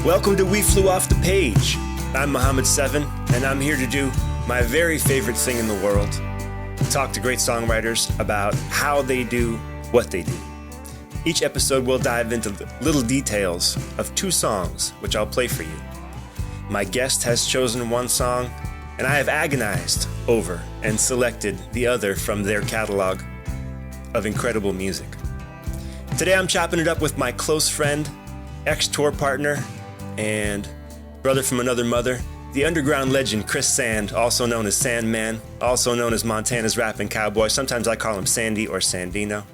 Welcome to We Flew Off the Page. I'm Mohammed Seven, and I'm here to do my very favorite thing in the world, talk to great songwriters about how they do what they do. Each episode will dive into little details of two songs, which I'll play for you. My guest has chosen one song, and I have agonized over and selected the other from their catalog of incredible music. Today I'm chopping it up with my close friend, ex-tour partner, and brother from another mother, the underground legend Chris Sand, also known as Sandman, also known as Montana's rapping cowboy. Sometimes I call him Sandy or Sandino.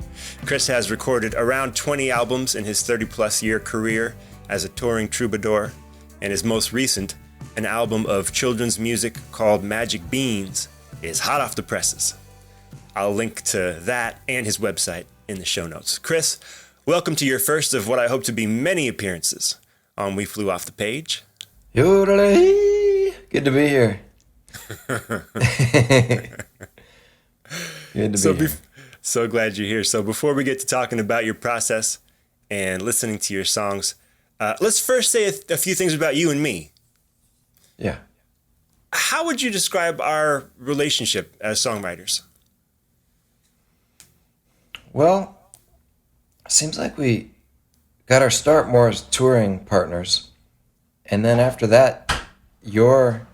Chris has recorded around 20 albums in his 30-plus year career as a touring troubadour, and his most recent, an album of children's music called Magic Beans, is hot off the presses. I'll link to that and his website in the show notes. Chris, welcome to your first of what I hope to be many appearances on We Flew Off the Page. Yodelay! Good to be here. Good to be here. So glad you're here. So before we get to talking about your process and listening to your songs, let's first say a few things about you and me. Yeah. How would you describe our relationship as songwriters? Well, it seems like we got our start more as touring partners. And then after that, your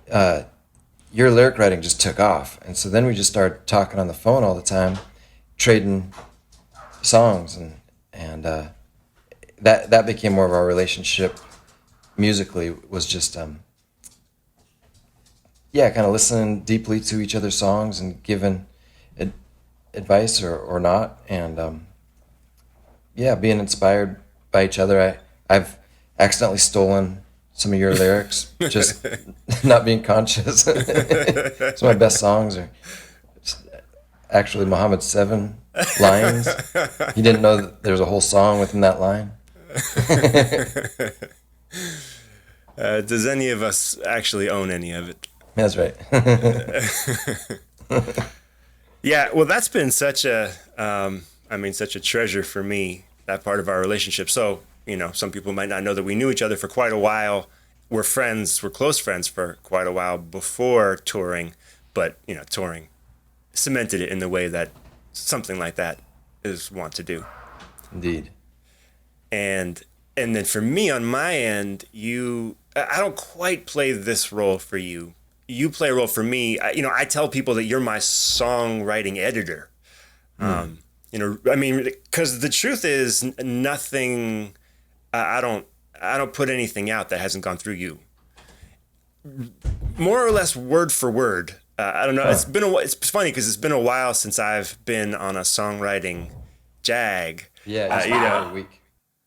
lyric writing just took off. And so then we just started talking on the phone all the time, trading songs. And that became more of our relationship musically, was just, kind of listening deeply to each other's songs and giving advice or not. And, being inspired by each other. I've accidentally stolen some of your lyrics, just not being conscious. Some of my best songs are actually Mohammed Seven lines. You didn't know that there's a whole song within that line. Does any of us actually own any of it? That's right. Yeah, well, that's been such a treasure for me, that part of our relationship. So, some people might not know that we knew each other for quite a while. We're close friends for quite a while before touring, but, touring cemented it in the way that something like that is wont to do. Indeed. And then for me, on my end, I don't quite play this role for you. You play a role for me. I tell people that you're my songwriting editor. Because the truth is nothing. I don't put anything out that hasn't gone through you. More or less word for word. I don't know. Huh. It's funny because it's been a while since I've been on a songwriting jag. Yeah, it used to be every week.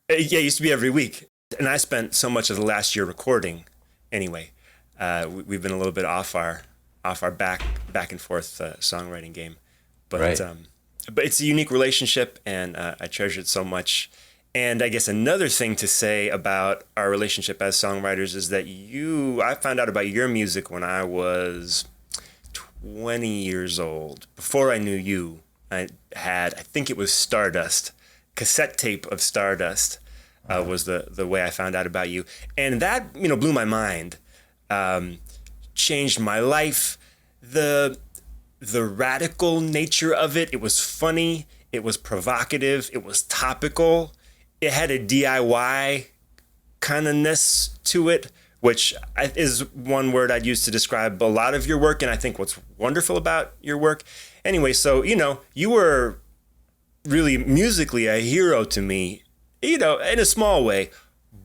Yeah, it used to be every week. And I spent so much of the last year recording. Anyway, we've been a little bit off our back and forth songwriting game, but right. But it's a unique relationship, and I treasure it so much. And I guess another thing to say about our relationship as songwriters is that I found out about your music when I was 20 years old. Before I knew you, I think it was Stardust, cassette tape of Stardust was the way I found out about you. And that, blew my mind, changed my life. The radical nature of it. It was funny. It was provocative. It was topical. It had a DIY kind-of-ness to it, which is one word I'd use to describe a lot of your work, and I think what's wonderful about your work. Anyway, so, you were really musically a hero to me, in a small way,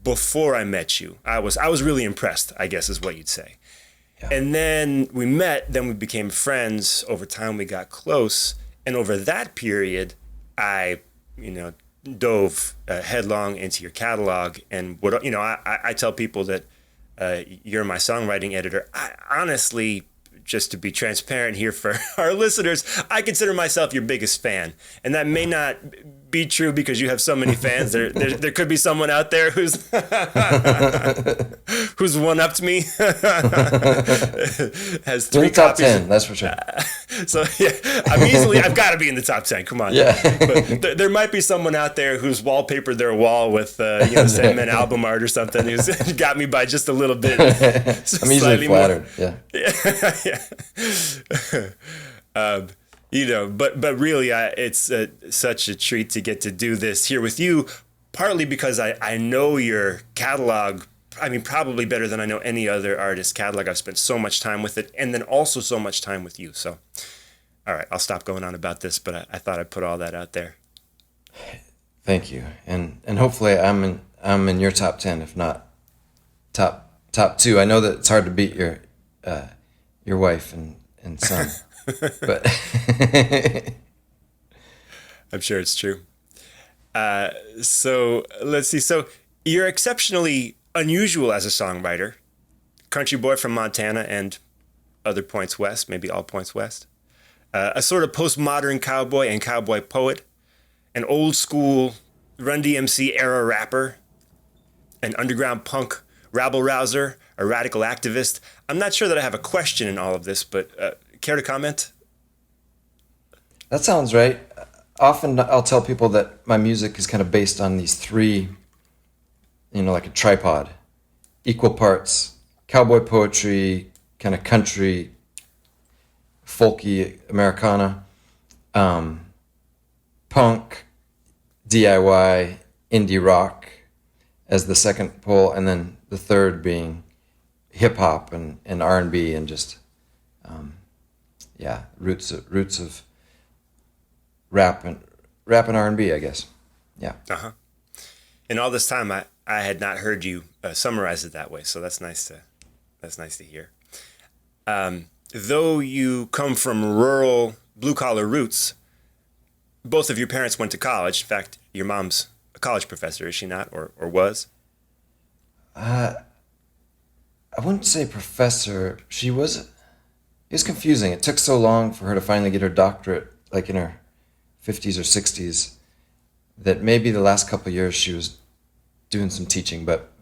before I met you. I was really impressed, I guess is what you'd say. Yeah. And then we met, then we became friends. Over time, we got close. And over that period, I, dove headlong into your catalog. And I tell people that you're my songwriting editor. I honestly, just to be transparent here for our listeners, I consider myself your biggest fan. And that may not be true because you have so many fans. There could be someone out there who's one-upped me. Has three top copies 10, that's for sure. So yeah, I've got to be in the top 10. Come on. Yeah. But there might be someone out there who's wallpapered their wall with, Sandman album art or something who's got me by just a little bit. I'm usually flattered. More. Yeah. But really, it's such a treat to get to do this here with you, partly because I know your catalog, I mean, probably better than I know any other artist's catalog. I've spent so much time with it, and then also so much time with you. So, all right, I'll stop going on about this, but I thought I'd put all that out there. Thank you, and hopefully I'm in your top 10, if not top 2. I know that it's hard to beat your wife and son, but I'm sure it's true. So let's see. So you're exceptionally unusual as a songwriter, country boy from Montana and other points west, maybe all points west, a sort of postmodern cowboy and cowboy poet, an old school Run DMC era rapper, an underground punk rabble rouser, a radical activist. I'm not sure that I have a question in all of this, but care to comment? That sounds right. Often I'll tell people that my music is kind of based on these 3, like a tripod, equal parts, cowboy poetry, kind of country, folky Americana, punk, DIY, indie rock as the second pole, and then the third being hip hop and R&B and just roots of rap and R&B, I guess. Yeah. Uh-huh. In all this time, I had not heard you summarize it that way, so that's nice to hear. Though you come from rural blue-collar roots, both of your parents went to college. In fact, your mom's a college professor, is she not, or was? I wouldn't say professor. She was. It was confusing. It took so long for her to finally get her doctorate, like in her 50s or 60s, that maybe the last couple of years she was doing some teaching, but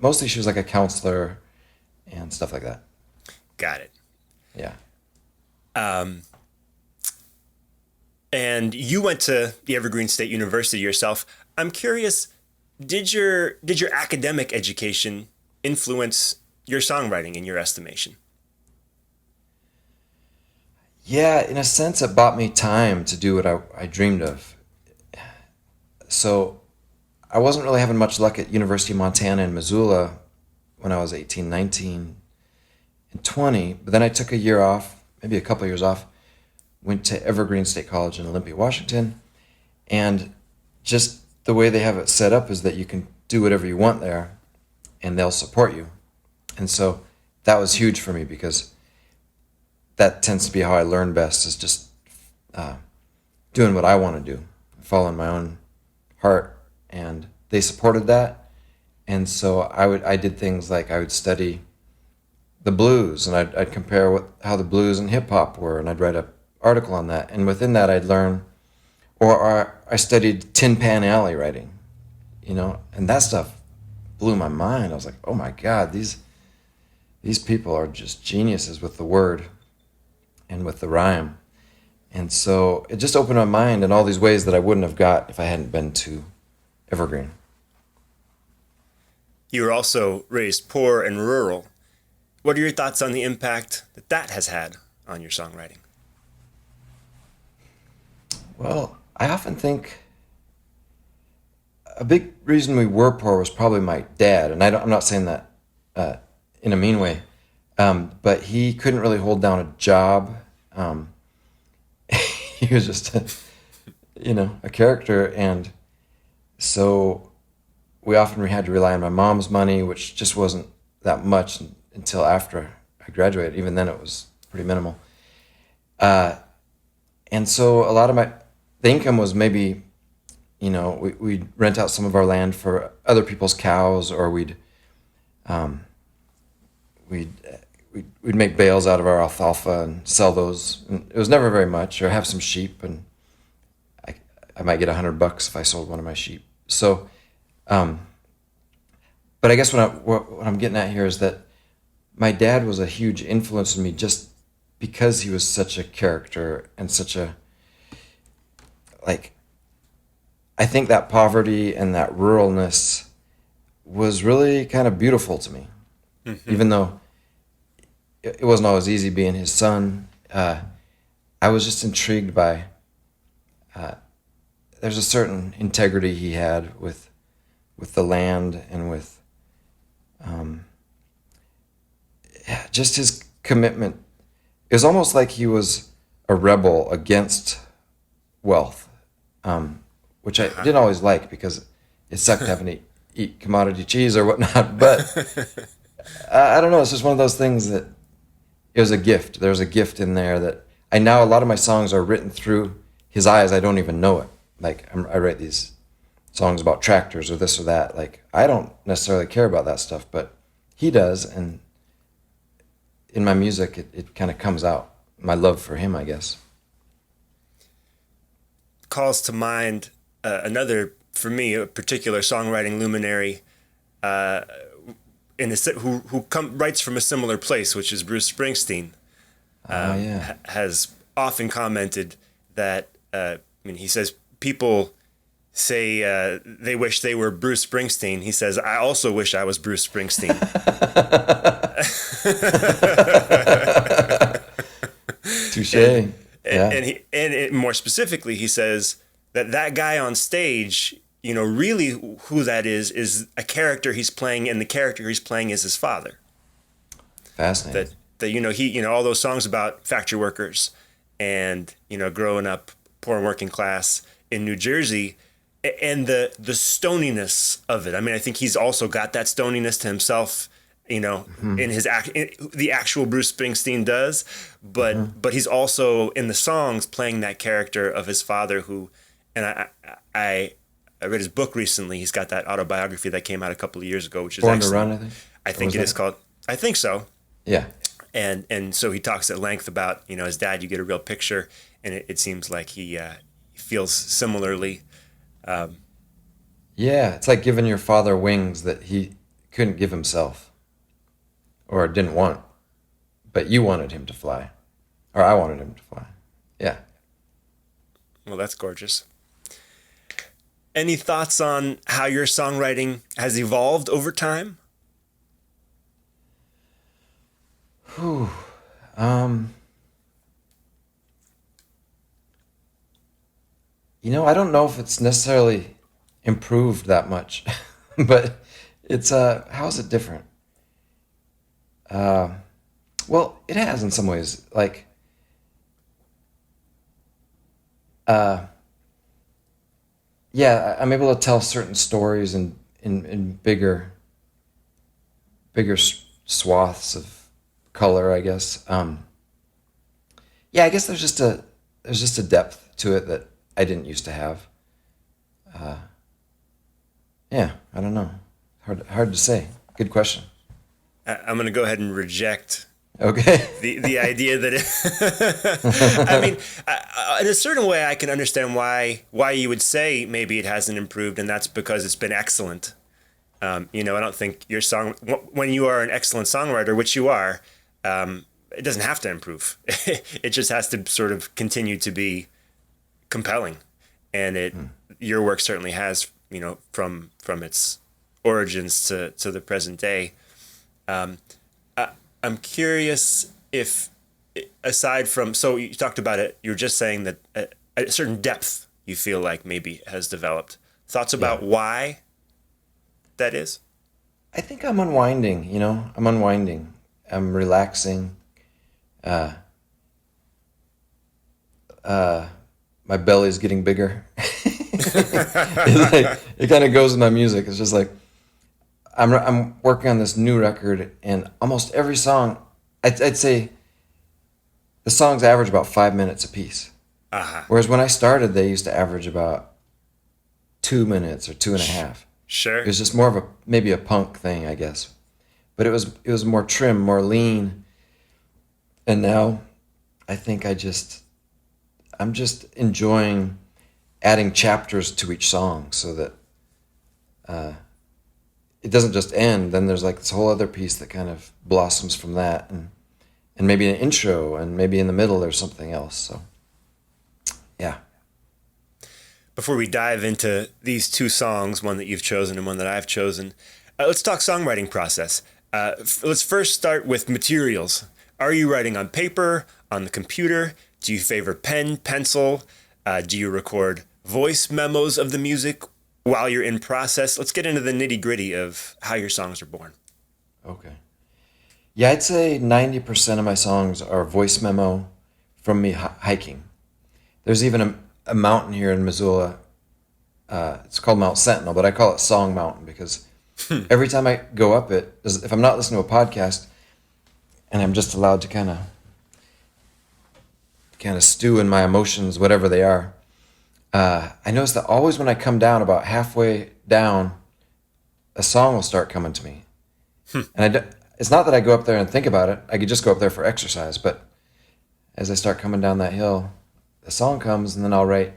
mostly she was like a counselor and stuff like that. Got it. Yeah. And you went to the Evergreen State University yourself. I'm curious, did your academic education influence your songwriting in your estimation? Yeah, in a sense, it bought me time to do what I dreamed of. So I wasn't really having much luck at University of Montana in Missoula when I was 18, 19, and 20. But then I took a year off, maybe a couple of years off, went to Evergreen State College in Olympia, Washington. And just the way they have it set up is that you can do whatever you want there, and they'll support you. And so that was huge for me because that tends to be how I learn best, is just doing what I want to do, following my own heart. And they supported that. And so I did things like I would study the blues, and I'd compare how the blues and hip hop were, and I'd write an article on that. And within that I'd learn, or I studied Tin Pan Alley writing, and that stuff blew my mind. I was like, oh my God, these people are just geniuses with the word and with the rhyme. And so it just opened my mind in all these ways that I wouldn't have got if I hadn't been to Evergreen. You were also raised poor and rural. What are your thoughts on the impact that has had on your songwriting? Well, I often think a big reason we were poor was probably my dad. And I'm not saying that in a mean way, but he couldn't really hold down a job. He was just a character. And so we often had to rely on my mom's money, which just wasn't that much until after I graduated. Even then it was pretty minimal. And so a lot of the income was maybe, we'd rent out some of our land for other people's cows, or we'd make bales out of our alfalfa and sell those. And it was never very much, or have some sheep, and I might get $100 if I sold one of my sheep. So, but I guess what I'm getting at here is that my dad was a huge influence on me, just because he was such a character and such a, like, I think that poverty and that ruralness was really kind of beautiful to me, even though it wasn't always easy being his son. I was just intrigued by, there's a certain integrity he had with the land and with just his commitment. It was almost like he was a rebel against wealth, which I didn't always like because it sucked having to eat commodity cheese or whatnot. But I don't know. It's just one of those things that it was a gift. There was a gift in there that I now, a lot of my songs are written through his eyes. I don't even know it. Like I write these songs about tractors or this or that. Like I don't necessarily care about that stuff, but he does. And in my music, it kind of comes out. My love for him, I guess. Calls to mind another, for me, a particular songwriting luminary who writes from a similar place, which is Bruce Springsteen. Yeah. Has often commented that, he says, people say they wish they were Bruce Springsteen. He says, I also wish I was Bruce Springsteen. Touche. And more specifically, he says that guy on stage, really who that is a character he's playing, and the character he's playing is his father. Fascinating. That he all those songs about factory workers and growing up poor and working class in New Jersey, and the stoniness of it. I mean, I think he's also got that stoniness to himself, in his the actual Bruce Springsteen does, but he's also in the songs playing that character of his father who, and I read his book recently. He's got that autobiography that came out a couple of years ago, which is Born to Run, I think. I think it is called. I think so. Yeah. And so he talks at length about his dad. You get a real picture, and it seems like he feels similarly. Yeah, it's like giving your father wings that he couldn't give himself, or didn't want, but you wanted him to fly, or I wanted him to fly. Yeah. Well, that's gorgeous. Any thoughts on how your songwriting has evolved over time? Whew. I don't know if it's necessarily improved that much, but it's how is it different? Well, it has in some ways. Like, yeah, I'm able to tell certain stories in bigger swaths of color, I guess. Yeah, I guess there's just a depth to it that I didn't used to have. Yeah, I don't know. Hard to say. Good question. I'm going to go ahead and reject Okay. the idea that in a certain way, I can understand why you would say maybe it hasn't improved, and that's because it's been excellent. I don't think your song, when you are an excellent songwriter, which you are, it doesn't have to improve. It just has to sort of continue to be compelling, and your work certainly has, from its origins to the present day. I'm curious if, aside from, so you talked about it, you were just saying that a certain depth you feel like maybe has developed. Thoughts about why that is? I think I'm unwinding, I'm unwinding. I'm relaxing. My belly's getting bigger. It kind of goes in my music. It's just like, I'm working on this new record, and almost every song, I'd say the songs average about 5 minutes a piece. Uh-huh. Whereas when I started, they used to average about 2 minutes or 2.5. Sure. It was just more of maybe a punk thing, I guess. But it was more trim, more lean. And now I think I'm just enjoying adding chapters to each song so that it doesn't just end. Then there's like this whole other piece that kind of blossoms from that, and maybe an intro, and maybe in the middle there's something else. So, yeah. Before we dive into these two songs, one that you've chosen and one that I've chosen, let's talk songwriting process. Let's first start with materials. Are you writing on paper, on the computer? Do you favor pen, pencil? Do you record voice memos of the music while you're in process? Let's get into the nitty-gritty of how your songs are born. Okay. Yeah, I'd say 90% of my songs are voice memo from me hiking. There's even a mountain here in Missoula. It's called Mount Sentinel, but I call it Song Mountain because every time I go up it, if I'm not listening to a podcast and I'm just allowed to kind of stew in my emotions, whatever they are, I notice that always when I come down about halfway down, a song will start coming to me. And it's not that I go up there and think about it. I could just go up there for exercise, but as I start coming down that hill, a song comes, and then I'll write,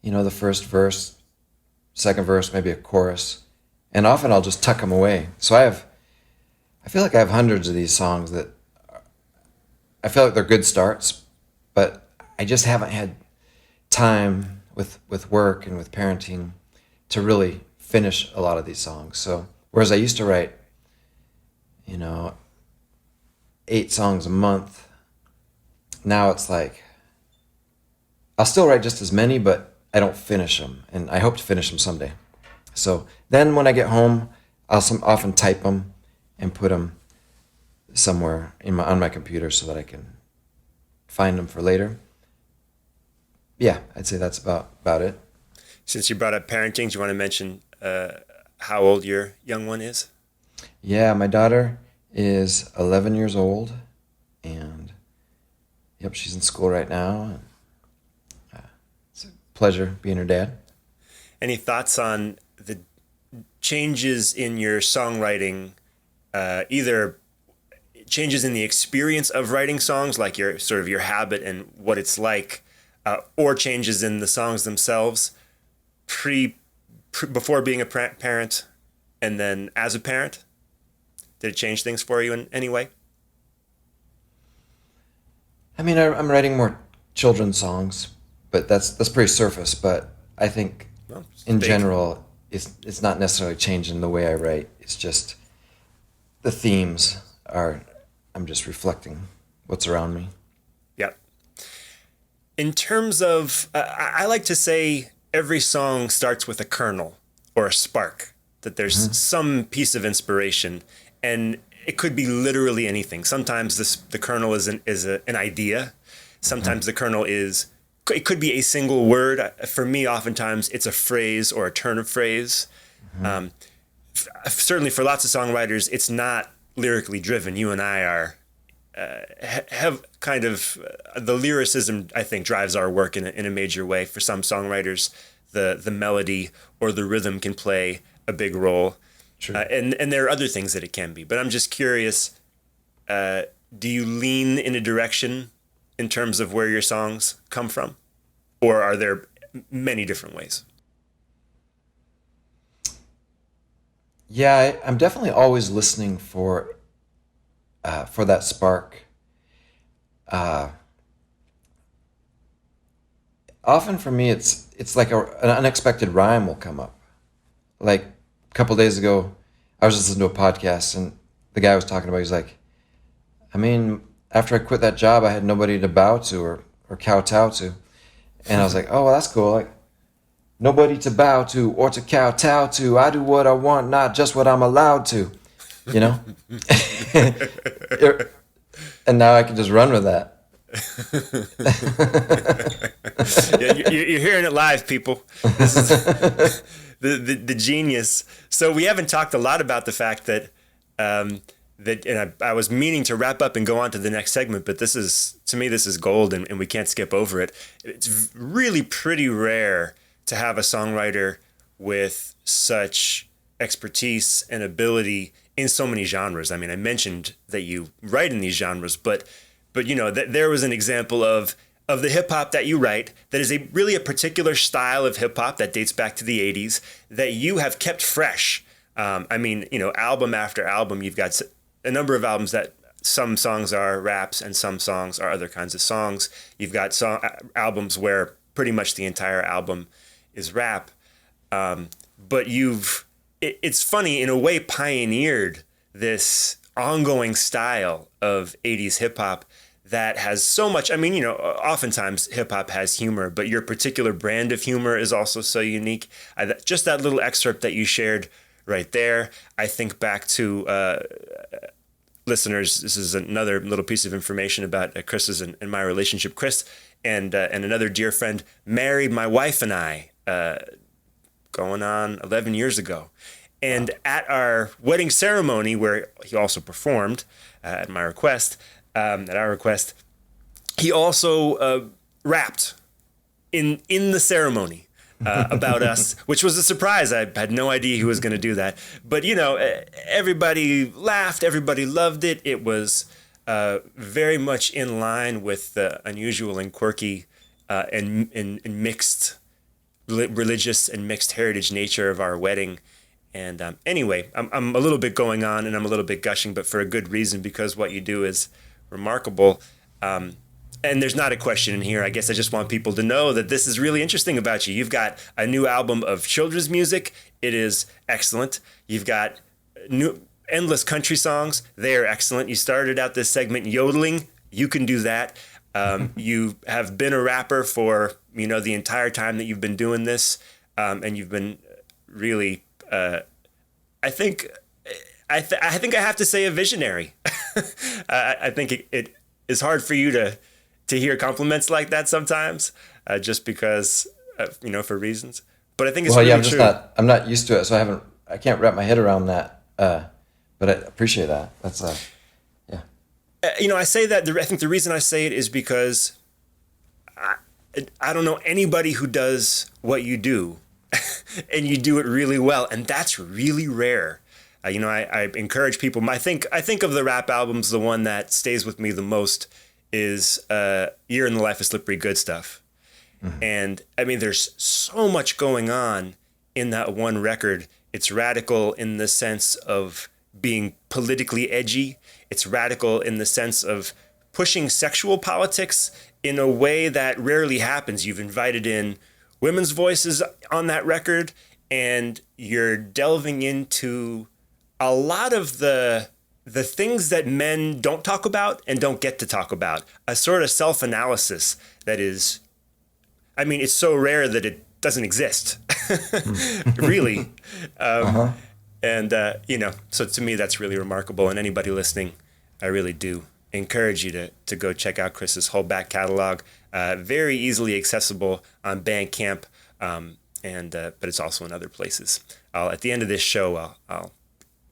the first verse, second verse, maybe a chorus, and often I'll just tuck them away. So I feel like I have hundreds of these songs that I feel like they're good starts, but I just haven't had time with work and with parenting to really finish a lot of these songs. So whereas I used to write, 8 songs a month, now it's like I'll still write just as many, but I don't finish them, and I hope to finish them someday. So then when I get home, I'll often type them and put them somewhere on my computer so that I can find them for later. Yeah, I'd say that's about it. Since you brought up parenting, do you want to mention how old your young one is? Yeah, my daughter is 11 years old, and yep, she's in school right now. And, it's a pleasure being her dad. Any thoughts on the changes in your songwriting, either changes in the experience of writing songs, like your habit and what it's like, or changes in the songs themselves, before being a parent, and then as a parent? Did it change things for you in any way? I mean, I'm writing more children's songs, but that's pretty surface. But I think in general, it's not necessarily changing the way I write. It's just the themes are. I'm just reflecting what's around me. Yeah. In terms of, I like to say every song starts with a kernel or a spark, that there's some piece of inspiration, and it could be literally anything. Sometimes the kernel is an idea. Sometimes the kernel it could be a single word. For me, oftentimes it's a phrase or a turn of phrase. Certainly for lots of songwriters, it's not lyrically driven. You and I are have kind of the lyricism, I think, drives our work in a major way. For some songwriters, the melody or the rhythm can play a big role. Sure. And there are other things that it can be. But I'm just curious, do you lean in a direction in terms of where your songs come from? Or are there many different ways? Yeah, I'm definitely always listening for that spark. Often for me, it's like an unexpected rhyme will come up. Like a couple days ago, I was listening to a podcast, and the guy was talking about, he's like, I mean, after I quit that job, I had nobody to bow to or kowtow to. And I was like, oh, well, that's cool. Like, nobody to bow to or to kowtow to. I do what I want, not just what I'm allowed to. And now I can just run with that. Yeah, you're hearing it live, people. This is the genius. So we haven't talked a lot about the fact that and I was meaning to wrap up and go on to the next segment, but to me this is gold, and we can't skip over it. It's really pretty rare to have a songwriter with such expertise and ability in so many genres. I mean, I mentioned that you write in these genres, but there was an example of the hip hop that you write that is really a particular style of hip hop that dates back to the 80s that you have kept fresh. Album after album, you've got a number of albums that some songs are raps and some songs are other kinds of songs. You've got albums where pretty much the entire album is rap. But it's funny, in a way, pioneered this ongoing style of 80s hip hop that has so much. I mean, oftentimes hip hop has humor, but your particular brand of humor is also so unique. Just that little excerpt that you shared right there, I think back to listeners. This is another little piece of information about Chris's and my relationship. Chris and another dear friend married my wife and I going on 11 years ago. And at our wedding ceremony, where he also performed at my request, at our request, he also rapped in the ceremony about us, which was a surprise. I had no idea he was going to do that. But, everybody laughed. Everybody loved it. It was very much in line with the unusual and quirky and mixed religious and mixed heritage nature of our wedding. And anyway, I'm a little bit going on and I'm a little bit gushing, but for a good reason, because what you do is remarkable. And there's not a question in here. I guess I just want people to know that this is really interesting about you. You've got a new album of children's music. It is excellent. You've got endless country songs. They are excellent. You started out this segment yodeling. You can do that. You have been a rapper for, the entire time that you've been doing this. And you've been really... I think I have to say a visionary. I think it is hard for you to hear compliments like that sometimes, just because for reasons. But I think it's really true. I'm not used to it, so I can't wrap my head around that. But I appreciate that. That's yeah. I say that. I think the reason I say it is because I don't know anybody who does what you do. And you do it really well, and that's really rare. I encourage people. I think of the rap albums, the one that stays with me the most is "Year in the Life of Slippery Good Stuff," and I mean, there's so much going on in that one record. It's radical in the sense of being politically edgy. It's radical in the sense of pushing sexual politics in a way that rarely happens. You've invited in women's voices on that record, and you're delving into a lot of the things that men don't talk about and don't get to talk about. A sort of self-analysis that is, I mean, it's so rare that it doesn't exist, really. And, so to me, that's really remarkable. And anybody listening, I really do encourage you to go check out Chris's whole back catalog. Very easily accessible on Bandcamp, but it's also in other places. At the end of this show, I'll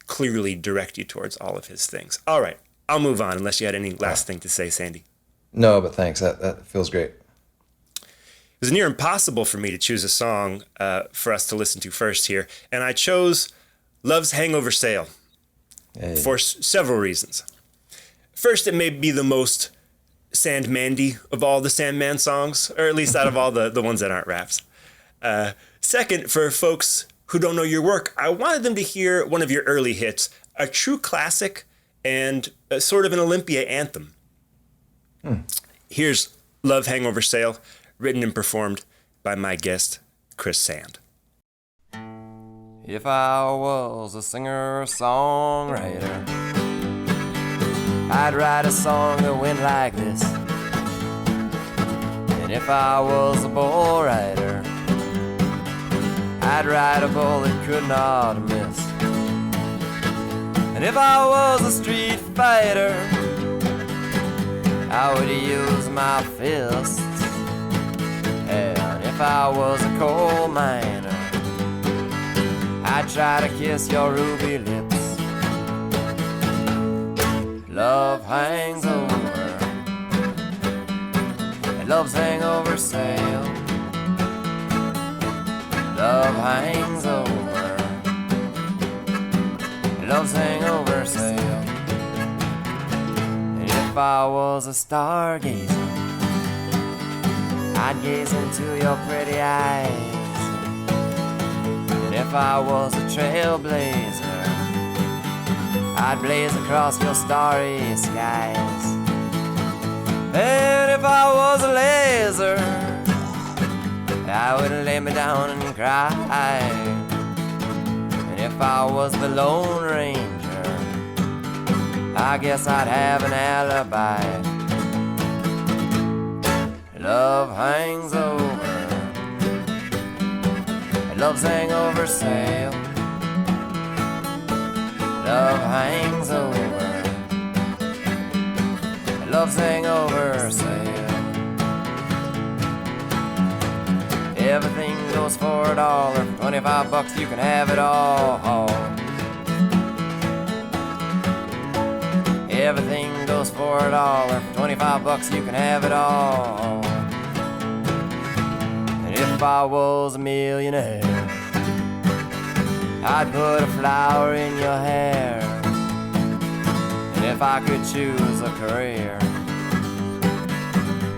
clearly direct you towards all of his things. All right, I'll move on unless you had any last thing to say, Sandy. No, but thanks. That feels great. It was near impossible for me to choose a song for us to listen to first here, and I chose Love's Hangover Sale for several reasons. First, it may be the most Sandmandy of all the Sandman songs, or at least out of all the ones that aren't raps. Second, for folks who don't know your work, I wanted them to hear one of your early hits, a true classic and sort of an Olympia anthem. Here's Love Hangover Sale, written and performed by my guest, Chris Sand. If I was a singer-songwriter, I'd write a song that went like this. And if I was a bull rider, I'd ride a bull that could not miss. And if I was a street fighter, I would use my fists. And if I was a coal miner, I'd try to kiss your ruby lips. Love hangs over, and love's hangover sale. Love hangs over, and love's hangover sale. And if I was a stargazer, I'd gaze into your pretty eyes. And if I was a trailblazer, I'd blaze across your starry skies. And if I was a laser, I would lay me down and cry. And if I was the Lone Ranger, I guess I'd have an alibi. Love hangs over, love's hangover sail. Love hangs over, love's hangover sail. Everything goes for $1, for $25 you can have it all. Everything goes for $1, for $25 you can have it all. And if I was a millionaire, I'd put a flower in your hair. And if I could choose a career,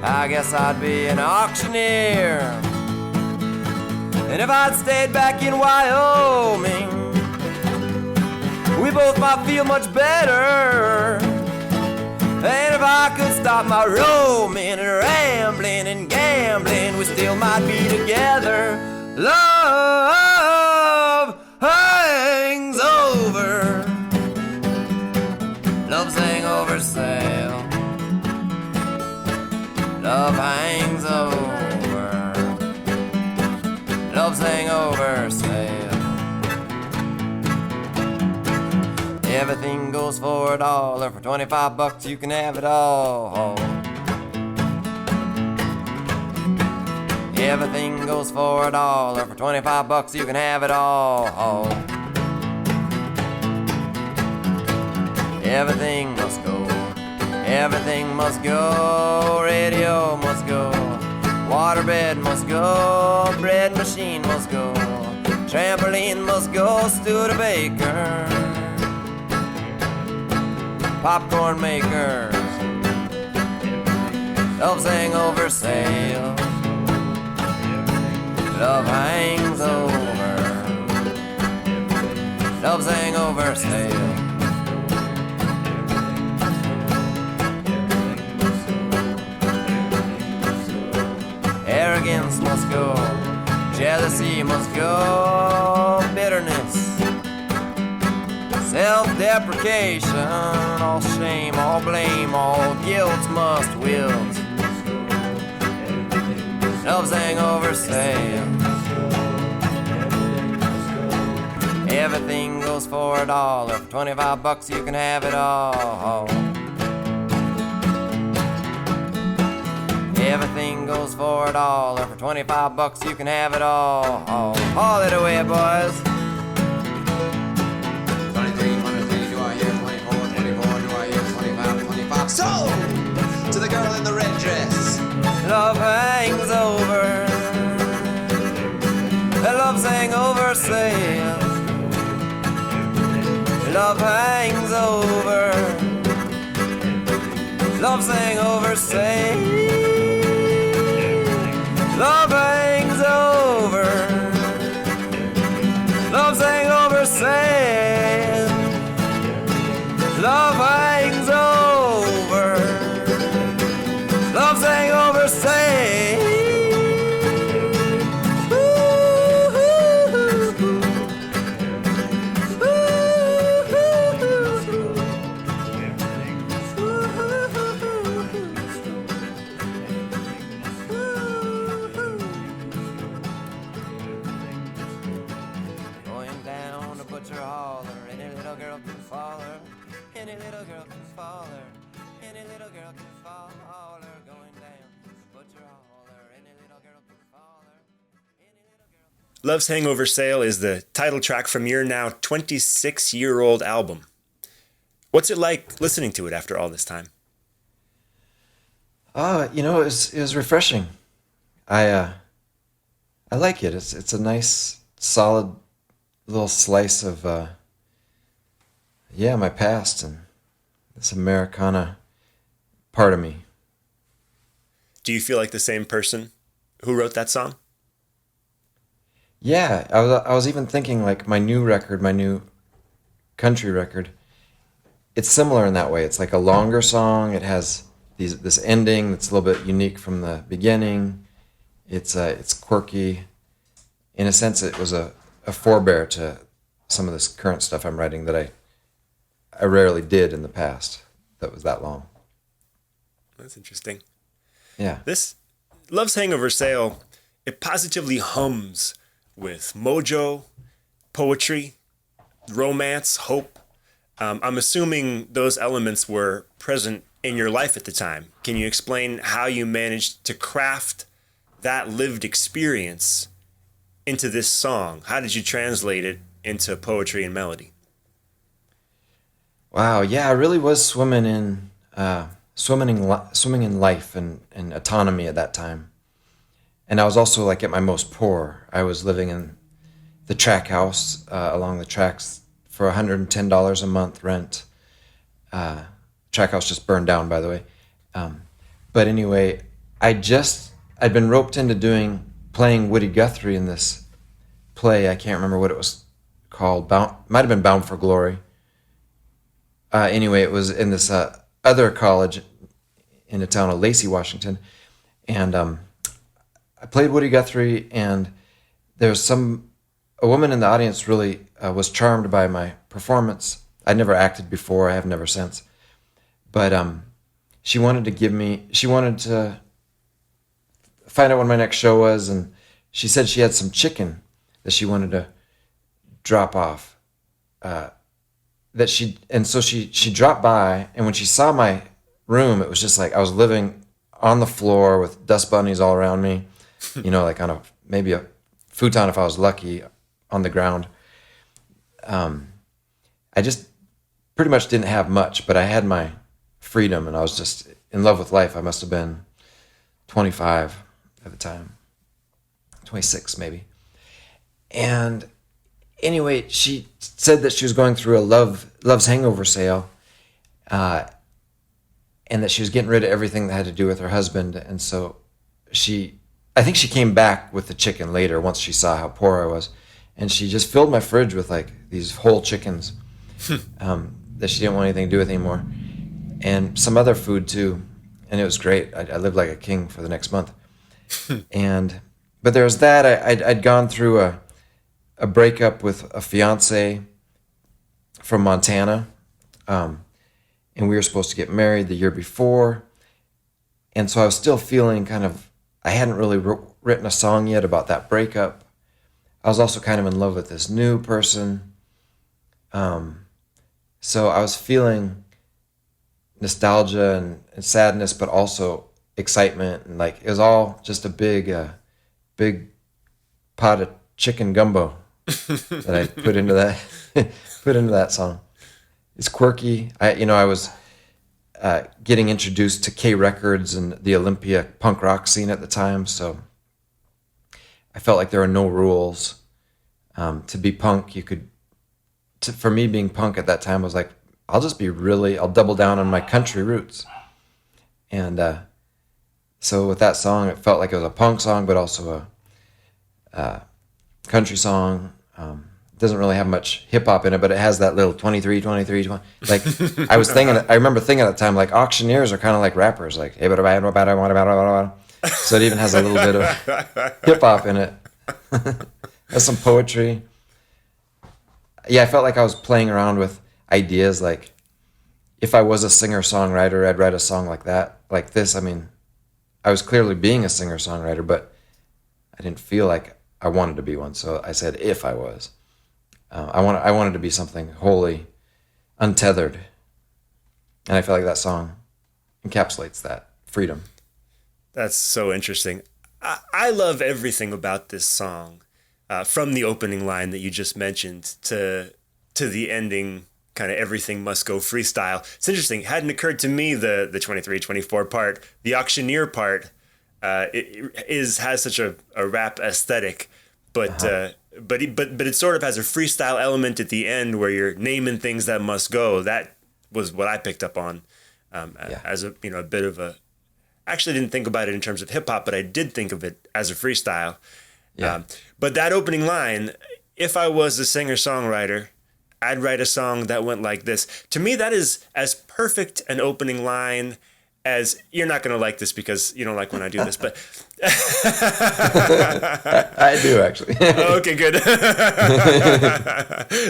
I guess I'd be an auctioneer. And if I'd stayed back in Wyoming, we both might feel much better. And if I could stop my roaming and rambling and gambling, we still might be together. Love hangs over, love's hangover sail. Love hangs over, love's hangover sail. Everything goes for $1, for $25 you can have it all. Everything goes for $1, for $25 you can have it all. Everything must go, everything must go. Radio must go, waterbed must go, bread machine must go, trampoline must go, Studebaker, popcorn makers. Love's hangover sail. Love hangs over, love's hangover sail. Arrogance must go, jealousy must go, bitterness, self-deprecation, all shame, all blame, all guilt must wilt. Love's hangover sail. Everything goes for $1, for $25 you can have it all. Everything goes for $1, for $25 you can have it all. Haul it away, boys. 23, 23, do I hear 24, 24, do I hear 25, 25? So, to the girl in the red dress. Love hangs over, love's hangover sail. Love hangs over, love's hangover sail. Love hangs over, love's hangover sail. Love hangs over, love's hangover sail. Going down to Butcher Holler, any little girl can fall her, any little girl can fall her, any little girl can fall her. Going down to Butcher Holler, any little girl can fall her, any little girl. Love's Hangover Sail is the title track from your now 26-year-old album. What's it like listening to it after all this time? It was refreshing. I like it. It's a nice, solid little slice of my past and this Americana part of me. Do you feel like the same person who wrote that song? Yeah, I was even thinking like my new record, my new country record. it's similar in that way. It's like a longer song. It has this ending that's a little bit unique from the beginning. It's quirky. In a sense, it was a forebear to some of this current stuff I'm writing that I rarely did in the past that was that long. That's interesting. Yeah. This Love's Hangover Sale, it positively hums with mojo, poetry, romance, hope. I'm assuming those elements were present in your life at the time. Can you explain how you managed to craft that lived experience into this song? How did you translate it into poetry and melody? Wow. Yeah, I really was swimming in life and autonomy at that time. And I was also like at my most poor. I was living in the track house along the tracks for $110 a month rent. Track house just burned down, by the way. But anyway, I'd been roped into playing Woody Guthrie in this play. I can't remember what it was called. Might have been Bound for Glory. Anyway, it was in this other college in the town of Lacey, Washington. And I played Woody Guthrie, and a woman in the audience really was charmed by my performance. I'd never acted before. I have never since. But she wanted to find out when my next show was, and she said she had some chicken that she wanted to drop off. So she dropped by, and when she saw my room, it was just like I was living on the floor with dust bunnies all around me, like on maybe a futon if I was lucky, on the ground. I just pretty much didn't have much, but I had my freedom, and I was just in love with life. I must have been 25 at the time, 26 maybe. And anyway, she said that she was going through a Love's Hangover sale, and that she was getting rid of everything that had to do with her husband. And so I think she came back with the chicken later once she saw how poor I was. And she just filled my fridge with like these whole chickens that she didn't want anything to do with anymore. And some other food too. And it was great. I lived like a king for the next month. But there was that. I'd gone through a breakup with a fiance from Montana. And we were supposed to get married the year before. And so I was still feeling I hadn't really written a song yet about that breakup. I was also kind of in love with this new person. So I was feeling nostalgia and sadness, but also excitement. And like, it was all just a big pot of chicken gumbo that I put into that song. It's quirky. I was getting introduced to K Records and the Olympia punk rock scene at the time, so I felt like there were no rules. To be punk, for me being punk at that time was like, I'll double down on my country roots. And so with that song, it felt like it was a punk song, but also a country song. Doesn't really have much hip hop in it, but it has that little 23, 20. Like I remember thinking at the time, like auctioneers are kind of like rappers, like hey, so it even has a little bit of hip hop in it. Has some poetry. Yeah, I felt like I was playing around with ideas. Like if I was a singer songwriter, I'd write a song like that, like this. I mean, I was clearly being a singer songwriter, but I didn't feel like I wanted to be one. So I said, if I was. I wanted to be something wholly untethered, and I feel like that song encapsulates that freedom. That's so interesting. I love everything about this song, from the opening line that you just mentioned to the ending, kind of everything must go freestyle. It's interesting. It hadn't occurred to me the 23, 24 part, the auctioneer part, has such a rap aesthetic, but. But it sort of has a freestyle element at the end where you're naming things that must go. That was what I picked up on as a bit of a. Actually, didn't think about it in terms of hip hop, but I did think of it as a freestyle. Yeah. But that opening line, if I was a singer songwriter, I'd write a song that went like this. To me, that is as perfect an opening line as, you're not going to like this because you don't like when I do this, but I do, actually. okay, good.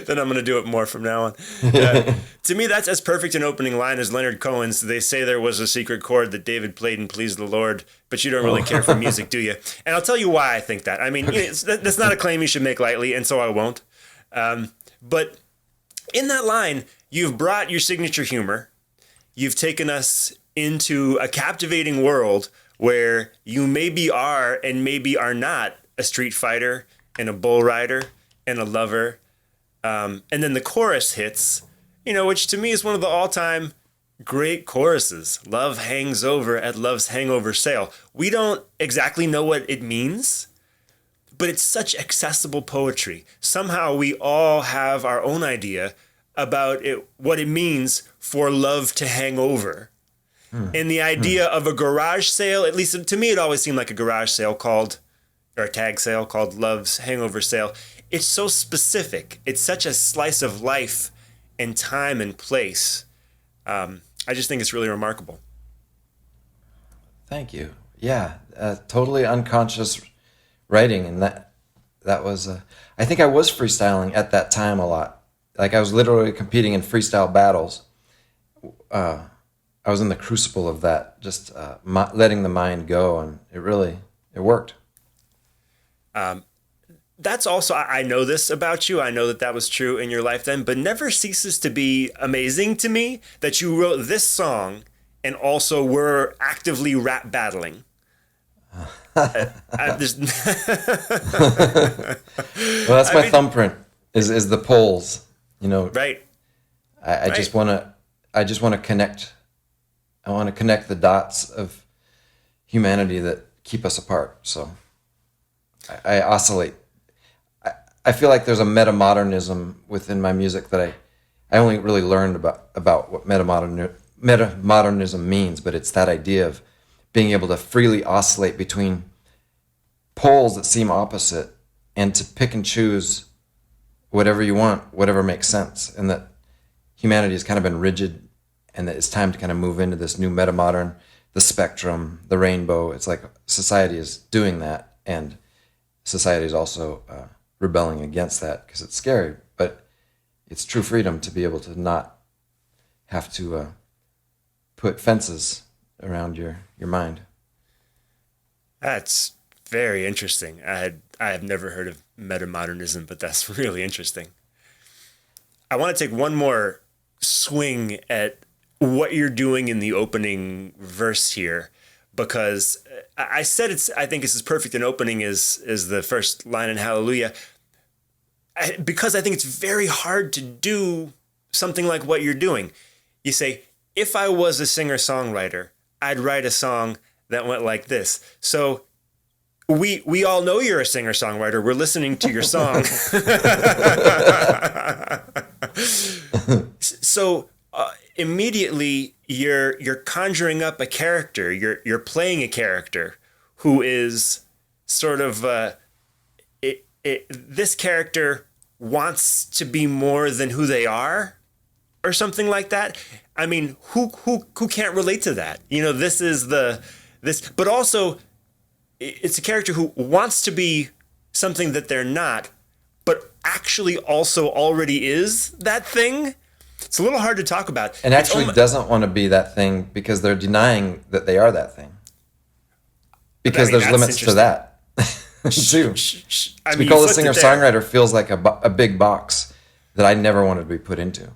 Then I'm going to do it more from now on. To me, that's as perfect an opening line as Leonard Cohen's. They say there was a secret chord that David played and pleased the Lord, but you don't really care for music, do you? And I'll tell you why I think that. I mean, that's not a claim you should make lightly, and so I won't. But in that line, you've brought your signature humor. You've taken us into a captivating world where you maybe are and maybe are not a street fighter and a bull rider and a lover. And then the chorus hits, which to me is one of the all-time great choruses. Love hangs over at love's hangover sail. We don't exactly know what it means, but it's such accessible poetry. Somehow we all have our own idea about what it means for love to hang over. And the idea of a garage sale, at least to me, it always seemed like a garage sale or a tag sale called Love's Hangover Sale. It's so specific. It's such a slice of life and time and place. I just think it's really remarkable. Thank you. Yeah, totally unconscious writing, and that was. I think I was freestyling at that time a lot. Like I was literally competing in freestyle battles. I was in the crucible of that, just letting the mind go, and it worked. That's also, I know this about you. I know that was true in your life then, but never ceases to be amazing to me that you wrote this song and also were actively rap battling. Well, that's my thumbprint. Is the polls, Right. I just want to connect. I want to connect the dots of humanity that keep us apart. So I oscillate. I feel like there's a metamodernism within my music that I only really learned about what metamodernism means, but it's that idea of being able to freely oscillate between poles that seem opposite and to pick and choose whatever you want, whatever makes sense, and that humanity has kind of been rigid, and that it's time to kind of move into this new metamodern, the spectrum, the rainbow. It's like society is doing that, and society is also rebelling against that because it's scary. But it's true freedom to be able to not have to put fences around your mind. That's very interesting. I have never heard of metamodernism, but that's really interesting. I want to take one more swing at what you're doing in the opening verse here, because I said I think it's as perfect an opening as the first line in Hallelujah, because I think it's very hard to do something like what you're doing. You say, if I was a singer-songwriter, I'd write a song that went like this. So we all know you're a singer-songwriter. We're listening to your song. So immediately you're conjuring up a character. You're playing a character who is sort of this character wants to be more than who they are, or something like that. I mean, who can't relate to that? This is but also it's a character who wants to be something that they're not, but actually also already is that thing. It's a little hard to talk about. And actually doesn't want to be that thing because they're denying that they are that thing. Because there's limits to that, too. To be called a singer-songwriter feels like a big box that I never wanted to be put into.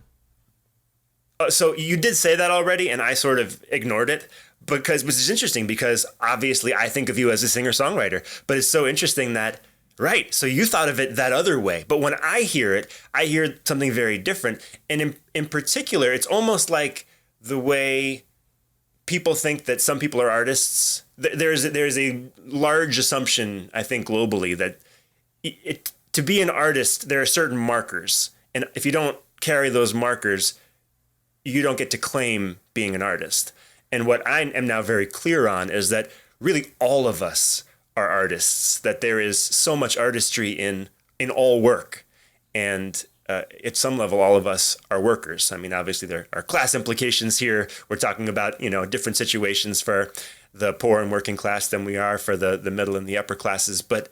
So you did say that already, and I sort of ignored it, which is interesting, because obviously I think of you as a singer-songwriter, but it's so interesting that, right, so you thought of it that other way. But when I hear it, I hear something very different. And in particular, it's almost like the way people think that some people are artists. There's a large assumption, I think, globally, that to be an artist, there are certain markers. And if you don't carry those markers, you don't get to claim being an artist. And what I am now very clear on is that really all of us are artists, that there is so much artistry in all work. And at some level, all of us are workers. I mean, obviously there are class implications here. We're talking about, different situations for the poor and working class than we are for the middle and the upper classes. But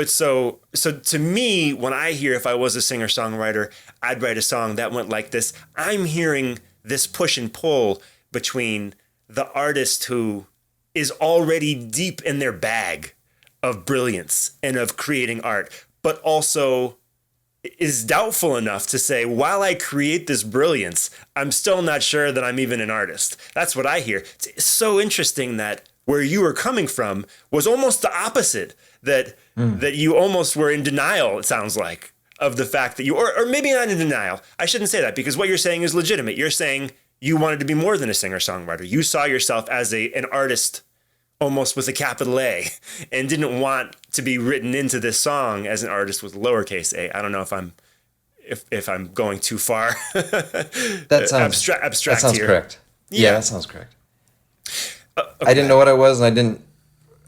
so to me, when I hear, if I was a singer-songwriter, I'd write a song that went like this. I'm hearing this push and pull between the artist who is already deep in their bag of brilliance and of creating art, but also is doubtful enough to say, while I create this brilliance, I'm still not sure that I'm even an artist. That's what I hear. It's so interesting that where you were coming from was almost the opposite, that you almost were in denial, it sounds like, of the fact that you, or maybe not in denial. I shouldn't say that, because what you're saying is legitimate. You're saying you wanted to be more than a singer-songwriter. You saw yourself as an artist, almost with a capital A, and didn't want to be written into this song as an artist with lowercase a. I don't know if I'm going too far. That sounds abstract that sounds here. correct. Yeah, that sounds correct. Okay. I didn't know what I was, and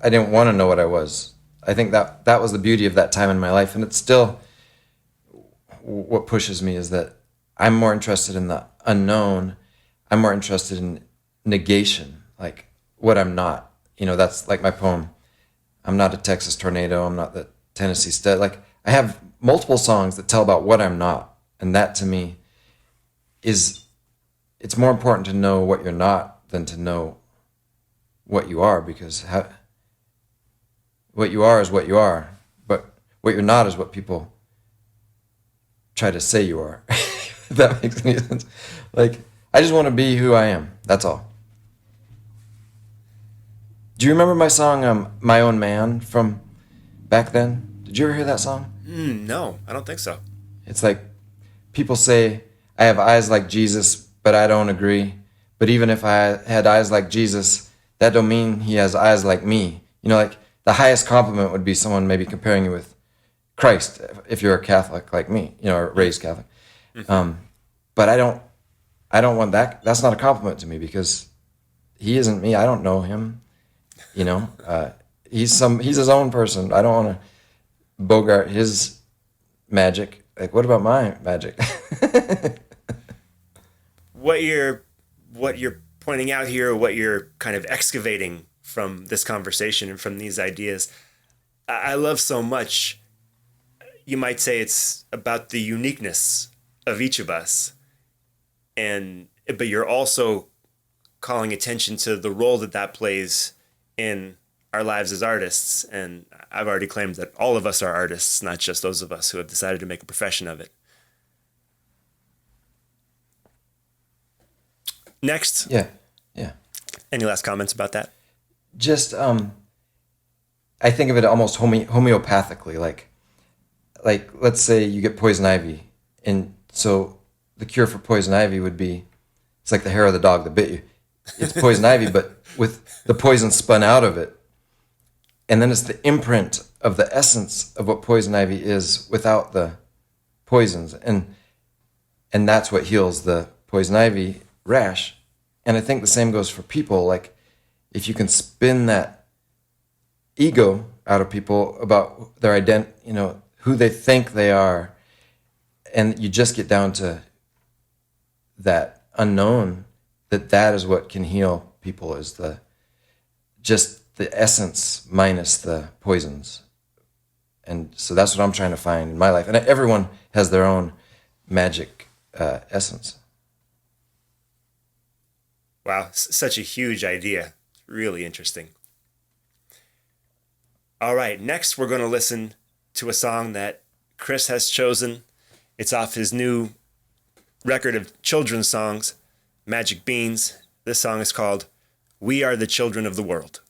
I didn't want to know what I was. I think that was the beauty of that time in my life, and it's still what pushes me, is that I'm more interested in the unknown. I'm more interested in negation, like what I'm not. That's like my poem. I'm not a Texas tornado. I'm not the Tennessee stud. Like, I have multiple songs that tell about what I'm not. And that to me it's more important to know what you're not than to know what you are, because what you are is what you are. But what you're not is what people try to say you are. If that makes any sense. Like, I just want to be who I am. That's all. Do you remember my song, My Own Man, from back then? Did you ever hear that song? No, I don't think so. It's like, people say, I have eyes like Jesus, but I don't agree. But even if I had eyes like Jesus, that don't mean he has eyes like me. Like, the highest compliment would be someone maybe comparing you with Christ, if you're a Catholic like me, or raised Catholic. Mm-hmm. But I don't want that. That's not a compliment to me, because he isn't me. I don't know him. He's his own person. I don't want to bogart his magic. Like, what about my magic? What you're pointing out here, what you're kind of excavating from this conversation and from these ideas, I love so much. You might say it's about the uniqueness of each of us, but you're also calling attention to the role that plays in our lives as artists. And I've already claimed that all of us are artists, not just those of us who have decided to make a profession of it. Next. Yeah. Any last comments about that? Just, I think of it almost homeopathically, like let's say you get poison ivy, and so the cure for poison ivy would be, it's like the hair of the dog that bit you. It's poison ivy, but with the poison spun out of it. And then it's the imprint of the essence of what poison ivy is without the poisons. And that's what heals the poison ivy rash. And I think the same goes for people. Like, if you can spin that ego out of people about their identity, who they think they are, and you just get down to that unknown, that is what can heal people, is just the essence minus the poisons. And so that's what I'm trying to find in my life. And everyone has their own magic essence. Wow, such a huge idea. Really interesting. All right, next we're going to listen to a song that Chris has chosen. It's off his new record of children's songs, Magic Beans. This song is called We Are the Children of the World.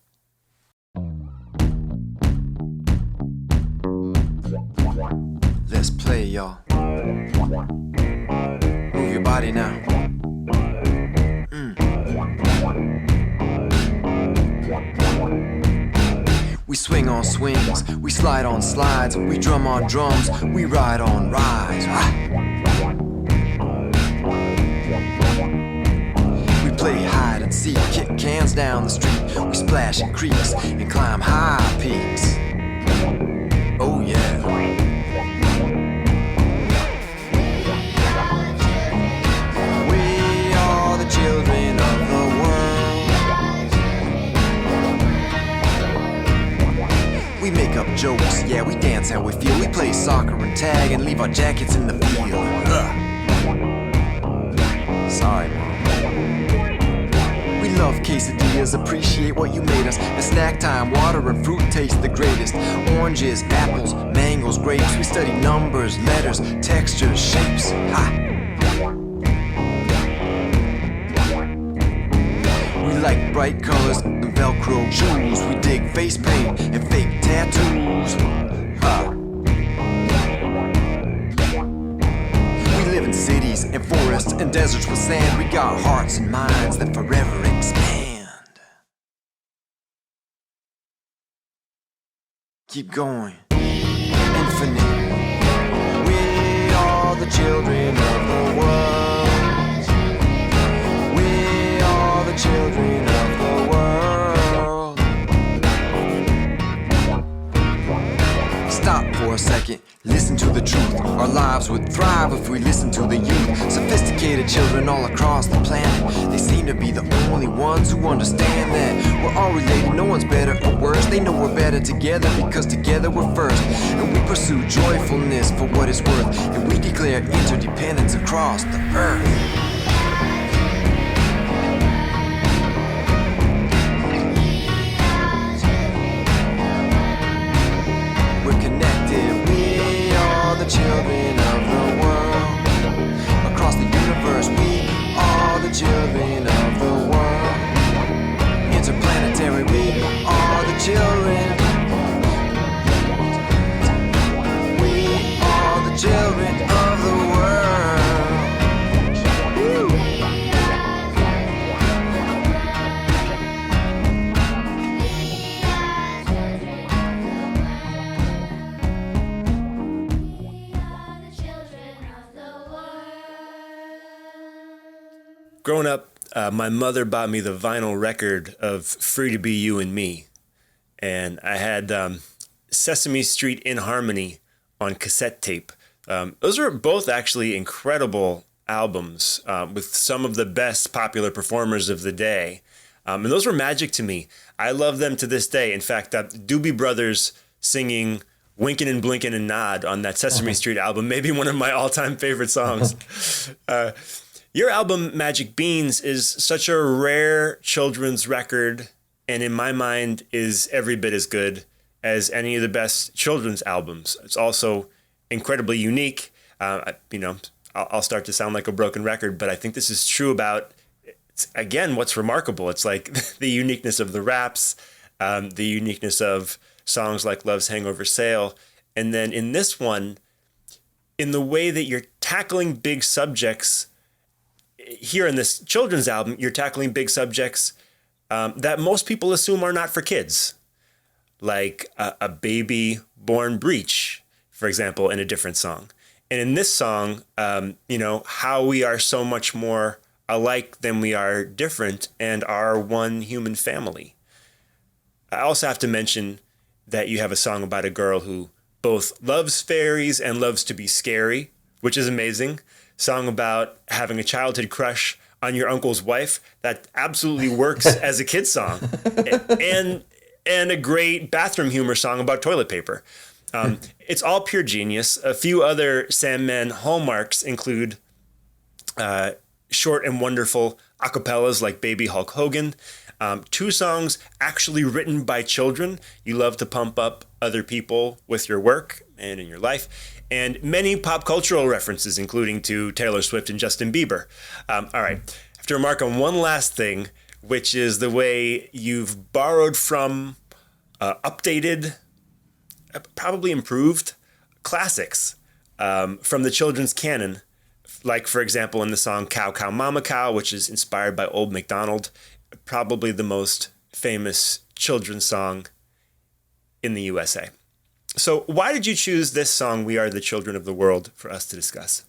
Let's play, y'all. Move your body now. We swing on swings, we slide on slides, we drum on drums, we ride on rides. We play hide and seek, kick cans down the street, we splash in creeks and climb high peaks. Oh yeah. We make up jokes, yeah, we dance how we feel. We play soccer and tag and leave our jackets in the field. Sorry, Mom. We love quesadillas, appreciate what you made us. At snack time, water and fruit taste the greatest. Oranges, apples, mangoes, grapes. We study numbers, letters, textures, shapes. Ha! We like bright colors and Velcro shoes. We dig face paint and fake tattoos. Ha! We live in cities and forests and deserts with sand. We got hearts and minds that forever expand. Keep going. Infinite. We are the children of the world. We are the children of the world. Stop for a second, listen to the truth. Our lives would thrive if we listened to the youth. Sophisticated children all across the planet. They seem to be the only ones who understand that we're all related, no one's better or worse. They know we're better together because together we're first. And we pursue joyfulness for what it's worth. And we declare interdependence across the earth. We're connected, we are the children of the world. Across the universe, we are the children of the world. Interplanetary, we are the children. We are the children of the world. Woo. Growing up, my mother bought me the vinyl record of Free to Be You and Me. And I had Sesame Street in Harmony on cassette tape. Those are both actually incredible albums with some of the best popular performers of the day. And those were magic to me. I love them to this day. In fact, Doobie Brothers singing Winkin' and Blinkin' and Nod on that Sesame Street album may be one of my all-time favorite songs. Your album, Magic Beans, is such a rare children's record, and in my mind is every bit as good as any of the best children's albums. It's also incredibly unique. I'll start to sound like a broken record, but I think this is true about, again, what's remarkable. It's like the uniqueness of the raps, the uniqueness of songs like Love's Hangover Sail, and then in this one, in the way that you're tackling big subjects. Here in this children's album, you're tackling big subjects that most people assume are not for kids, like a baby born breech, for example, in a different song. And in this song, how we are so much more alike than we are different and are one human family. I also have to mention that you have a song about a girl who both loves fairies and loves to be scary, which is amazing. Song about having a childhood crush on your uncle's wife that absolutely works as a kid's song, and a great bathroom humor song about toilet paper. It's all pure genius. A few other Sandman hallmarks include short and wonderful acapellas like Baby Hulk Hogan, 2 songs actually written by children. You love to pump up other people with your work and in your life. And many pop cultural references, including to Taylor Swift and Justin Bieber. All right, I have to remark on one last thing, which is the way you've borrowed from updated, probably improved classics from the children's canon. Like, for example, in the song Cow, Cow, Mama Cow, which is inspired by Old MacDonald, probably the most famous children's song in the USA. So why did you choose this song, We Are the Children of the World, for us to discuss?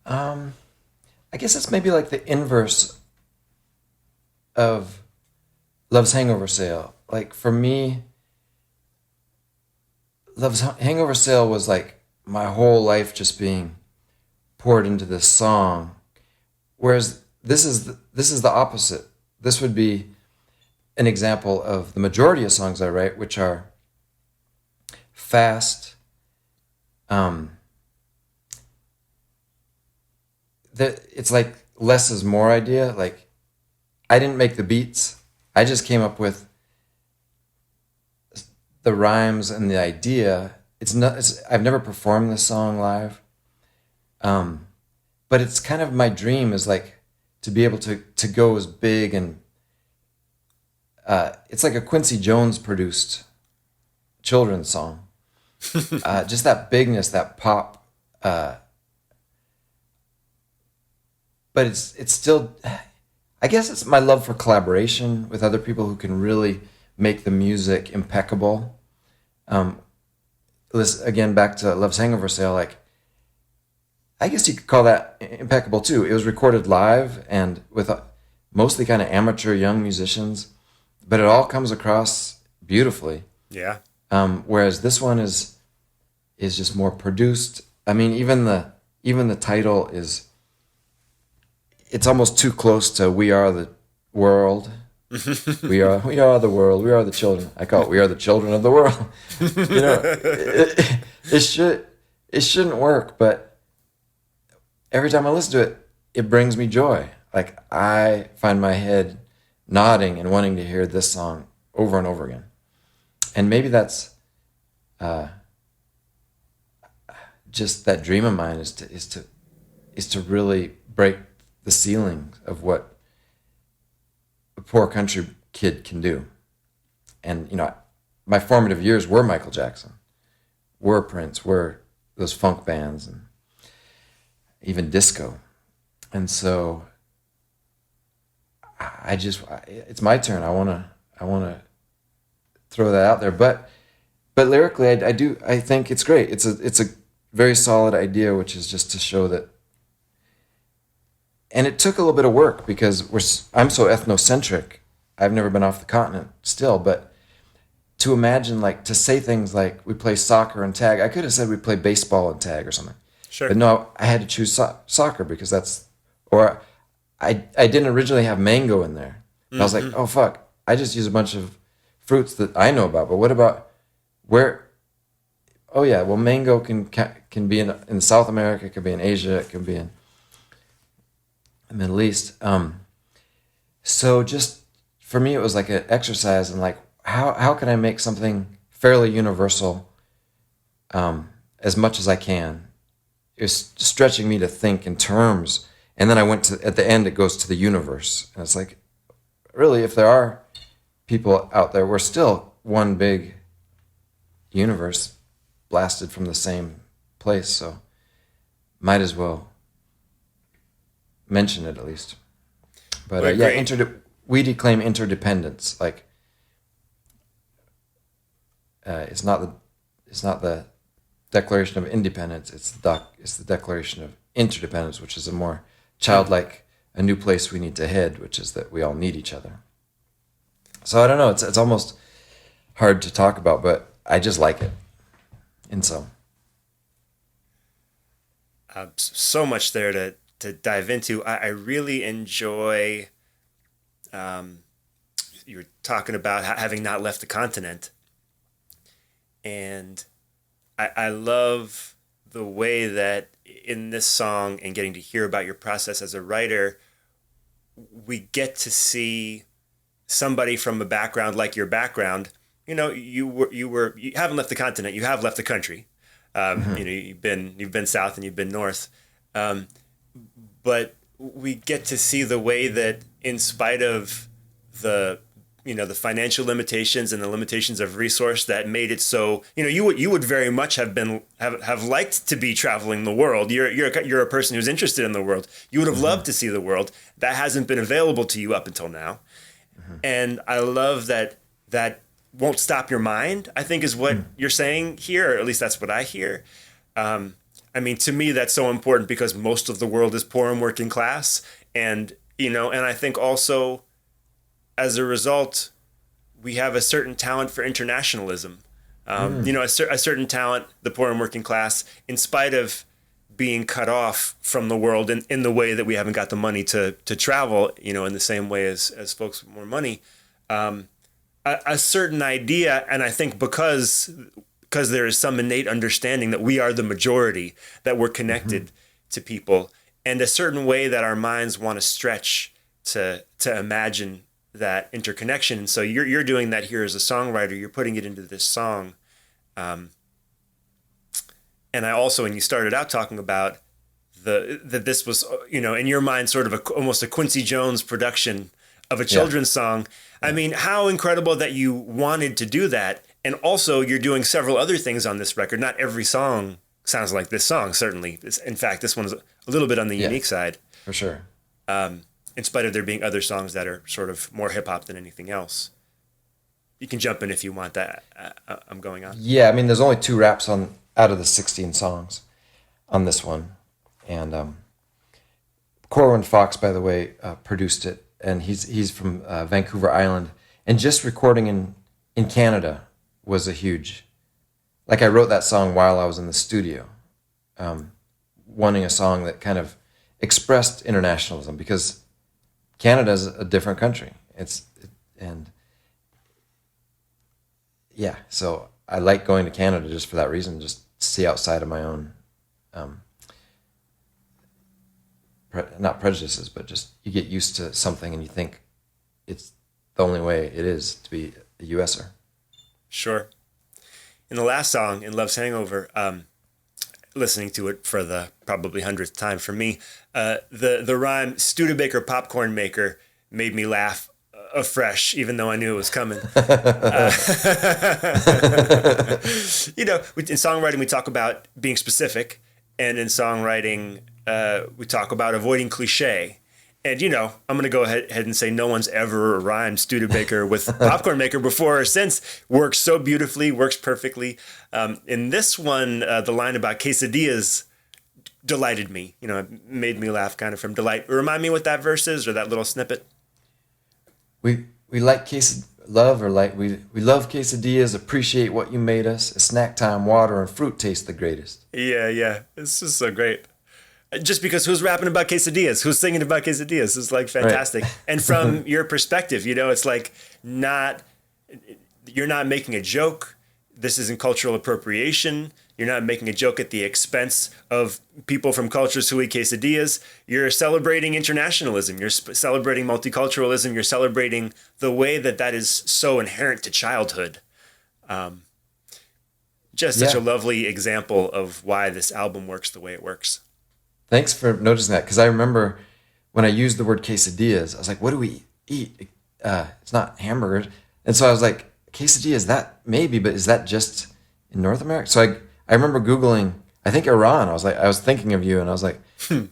I guess it's maybe like the inverse of Love's Hangover Sale. Like for me, Love's Hangover Sale was like my whole life just being poured into this song. Whereas this is the opposite. This would be an example of the majority of songs I write, which are fast. It's like less is more idea. Like, I didn't make the beats. I just came up with the rhymes and the idea. I've never performed this song live. But it's kind of my dream is like to be able to go as big, and it's like a Quincy Jones produced children's song. Just that bigness, that pop. But it's still, I guess it's my love for collaboration with other people who can really make the music impeccable. Again, back to Love's Hangover Sale, like, I guess you could call that impeccable too. It was recorded live and with mostly kind of amateur young musicians, but it all comes across beautifully. Yeah. Whereas this one is just more produced. I mean, even the title is, it's almost too close to "We Are the World." we are the world. We are the children. I call it "We Are the Children of the World." You know, it shouldn't work, but every time I listen to it, it brings me joy. Like, I find my head nodding and wanting to hear this song over and over again. And maybe that's just that dream of mine is to really break the ceiling of what a poor country kid can do. And, you know, my formative years were Michael Jackson, were Prince, were those funk bands, and even disco. And so it's my turn. I want to throw that out there. But lyrically, I think it's great. It's a very solid idea, which is just to show that. And it took a little bit of work because I'm so ethnocentric. I've never been off the continent still, but to imagine, like, to say things like we play soccer and tag. I could have said we play baseball and tag or something. Sure. But no, I had to choose soccer because I didn't originally have mango in there. Mm-hmm. I was like, oh fuck, I just use a bunch of fruits that I know about. But what about where? Oh yeah, well, mango can be in South America, it could be in Asia, it could be in the Middle East. So just for me, it was like an exercise in like how can I make something fairly universal as much as I can. It was stretching me to think in terms, and then I went to, at the end, it goes to the universe, and it's like, really, if there are people out there, we're still one big universe blasted from the same place, so might as well mention it at least. But yeah, we declaim interdependence. Like, it's not the Declaration of Independence. It's the Declaration of Interdependence, which is a more childlike, a new place we need to head, which is that we all need each other. So I don't know. It's almost hard to talk about, but I just like it. And so, so much there to dive into. I really enjoy. You were talking about having not left the continent, and I love the way that in this song and getting to hear about your process as a writer, we get to see somebody from a background like your background. You know, you haven't left the continent. You have left the country. Mm-hmm. You know, you've been south and you've been north. But we get to see the way that, in spite of the financial limitations and the limitations of resource that made it so, you would very much have liked to be traveling the world. You're a person who's interested in the world. You would have mm-hmm. loved to see the world. That hasn't been available to you up until now. Mm-hmm. And I love that won't stop your mind, I think, is what you're saying here, or at least that's what I hear. I mean, to me, that's so important because most of the world is poor and working class. And I think also, as a result, we have a certain talent for internationalism. A certain talent, the poor and working class, in spite of being cut off from the world in the way that we haven't got the money to travel, in the same way as folks with more money. a certain idea, and I think because there is some innate understanding that we are the majority, that we're connected to people, and a certain way that our minds want to stretch to imagine that interconnection. And so you're doing that here as a songwriter. You're putting it into this song. And I also, when you started out talking about that this was, in your mind, sort of almost a Quincy Jones production of a children's song. I mean, how incredible that you wanted to do that. And also you're doing several other things on this record. Not every song sounds like this song, certainly. In fact, this one's a little bit on the unique side. For sure. In spite of there being other songs that are sort of more hip hop than anything else. You can jump in if you want that. I'm going on. Yeah, I mean, there's only 2 raps out of the 16 songs on this one. And Corwin Fox, by the way, produced it. And he's from Vancouver Island. And just recording in Canada was a huge... Like, I wrote that song while I was in the studio, wanting a song that kind of expressed internationalism, because Canada's a different country. So I like going to Canada just for that reason, just to see outside of my own, not prejudices, but just you get used to something and you think it's the only way it is to be a USer. Sure. In the last song, in Love's Hangover, listening to it for the probably 100th time for me, the rhyme Studebaker popcorn maker made me laugh afresh, even though I knew it was coming. In songwriting, we talk about being specific, and in songwriting, we talk about avoiding cliche. And, I'm going to go ahead and say no one's ever rhymed Studebaker with popcorn maker before or since. Works so beautifully, works perfectly. In this one, the line about quesadillas delighted me. It made me laugh kind of from delight. Remind me what that verse is, or that little snippet. We like we love quesadillas, appreciate what you made us. A snack time, water, and fruit taste the greatest. Yeah. It's just so great. Just because who's rapping about quesadillas? Who's singing about quesadillas? It's like fantastic. Right. And from your perspective, it's like you're not making a joke. This isn't cultural appropriation. You're not making a joke at the expense of people from cultures who eat quesadillas. You're celebrating internationalism. You're celebrating multiculturalism. You're celebrating the way that is so inherent to childhood. Such a lovely example of why this album works the way it works. Thanks for noticing that, because I remember when I used the word quesadillas, I was like, what do we eat? It's not hamburgers. And so I was like, quesadillas, that maybe, but is that just in North America? So I remember Googling, I think Iran. I was thinking of you, and I was like,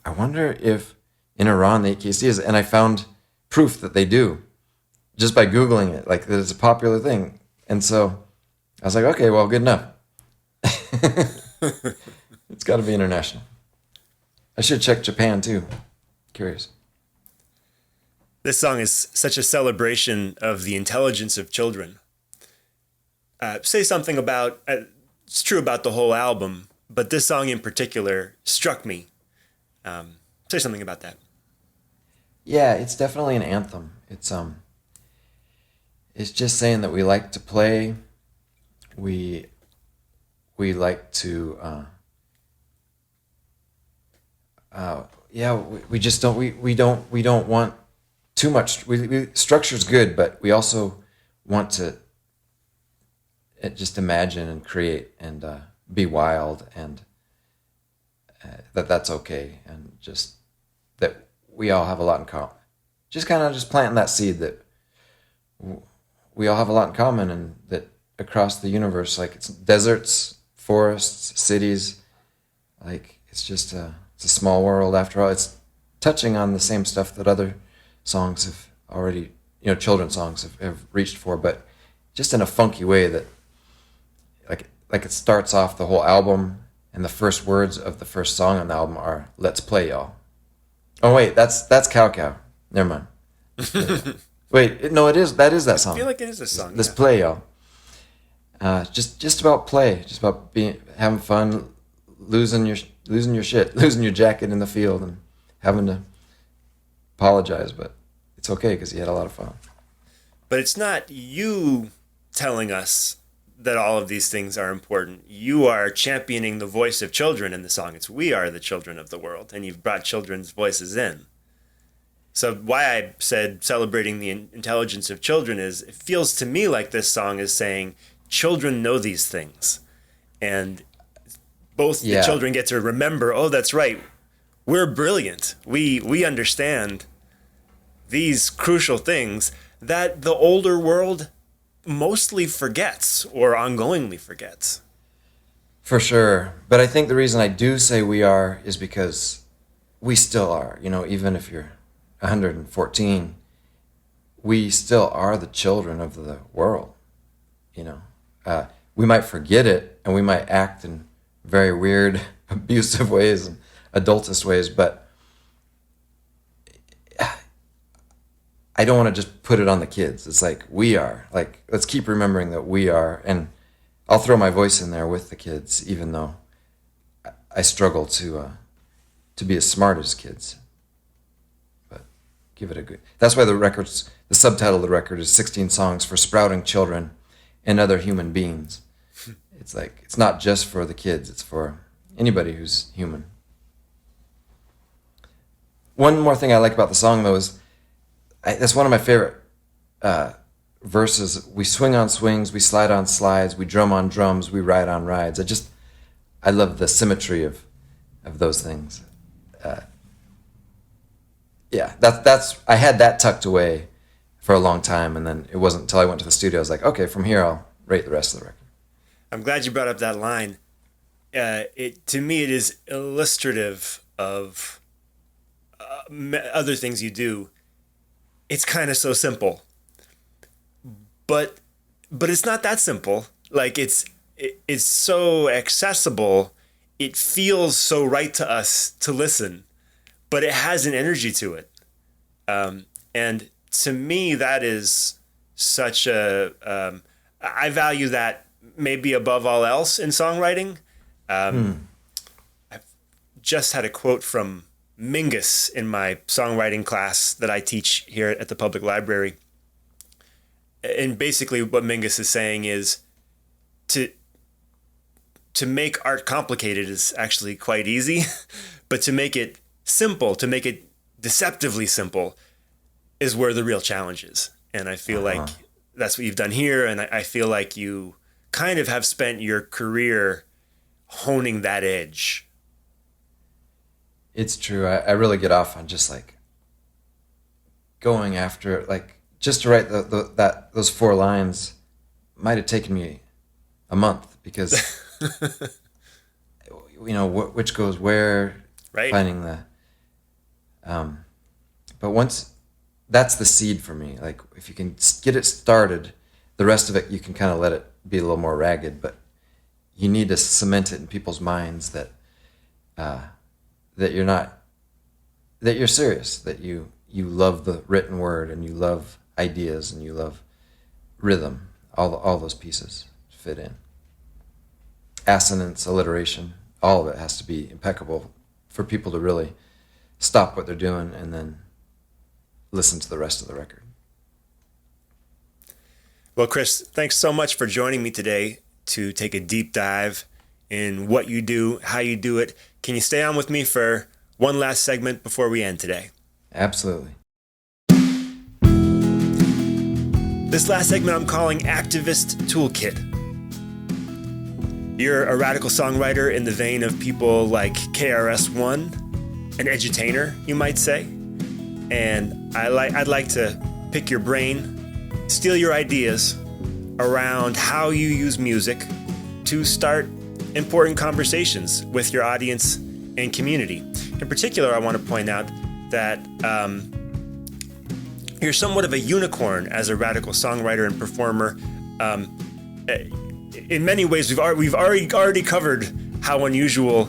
I wonder if in Iran they eat quesadillas. And I found proof that they do just by Googling it, like that it's a popular thing. And so I was like, okay, well, good enough. It's got to be international. I should check Japan too. Curious. This song is such a celebration of the intelligence of children. Say something about, it's true about the whole album, but this song in particular struck me. Say something about that. Yeah, it's definitely an anthem. It's just saying that we like to play. We like to, we just don't, we don't want too much. Structure's good, but we also want to just imagine and create and be wild, and that's okay, and just that we all have a lot in common. Just kind of just planting that seed that we all have a lot in common, and that across the universe, like it's deserts, forests, cities, like it's just it's a small world after all. It's touching on the same stuff that other songs have already, children's songs have reached for, but just in a funky way that like it starts off the whole album, and the first words of the first song on the album are "Let's play, y'all." Oh wait, that's Cow Cow. Never mind. Wait, no, that is that song. I feel like it is a song. Let's play, y'all. Just about play, just about having fun, losing your shit, losing your jacket in the field, and having to apologize, but it's okay because you had a lot of fun. but it's not you telling us that all of these things are important. You are championing the voice of children in the song. It's we are the children of the world, and you've brought children's voices in. So why I said celebrating the intelligence of children is it feels to me like this song is saying children know these things. And both the children get to remember, oh, that's right, we're brilliant. We understand these crucial things that the older world mostly forgets or ongoingly forgets. For sure. But I think the reason I do say we are is because we still are. You know, even if you're 114, we still are the children of the world. You know, we might forget it and we might act in very weird, abusive ways and adultist ways, but I don't want to just put it on the kids. It's like, we are. Like, let's keep remembering that we are. And I'll throw my voice in there with the kids, even though I struggle to be as smart as kids. But give it a good... That's why the subtitle of the record is 16 Songs for Sprouting Children and Other Human Beings. It's like, it's not just for the kids. It's for anybody who's human. One more thing I like about the song, though, is that's one of my favorite verses. We swing on swings, we slide on slides, we drum on drums, we ride on rides. I love the symmetry of those things. That's I had that tucked away for a long time, and then it wasn't until I went to the studio I was like, okay, from here I'll rate the rest of the record. I'm glad you brought up that line. To me, it is illustrative of other things you do. It's kind of so simple, but it's not that simple. Like it's so accessible. It feels so right to us to listen, but it has an energy to it. And to me, that is such I value that maybe above all else in songwriting. I've just had a quote from Mingus in my songwriting class that I teach here at the public library. And basically what Mingus is saying is to make art complicated is actually quite easy, but to make it simple, to make it deceptively simple is where the real challenge is. And I feel like that's what you've done here. And I feel like you kind of have spent your career honing that edge. It's true. I really get off on just like going after, like, just to write those 4 lines might have taken me a month because you know which goes where, right? Finding the but once that's the seed for me. Like, if you can get it started, the rest of it you can kind of let it be a little more ragged, but you need to cement it in people's minds that you're serious, that you love the written word and you love ideas and you love rhythm. All those pieces fit in. Assonance, alliteration, all of it has to be impeccable for people to really stop what they're doing and then listen to the rest of the record. Well, Chris, thanks so much for joining me today to take a deep dive in what you do, how you do it. Can you stay on with me for one last segment before we end today? Absolutely. This last segment I'm calling Activist Toolkit. You're a radical songwriter in the vein of people like KRS-One, an edutainer, you might say. And I'd like to pick your brain, steal your ideas around how you use music to start important conversations with your audience and community. In particular, I want to point out that you're somewhat of a unicorn as a radical songwriter and performer. In many ways, we've already covered how unusual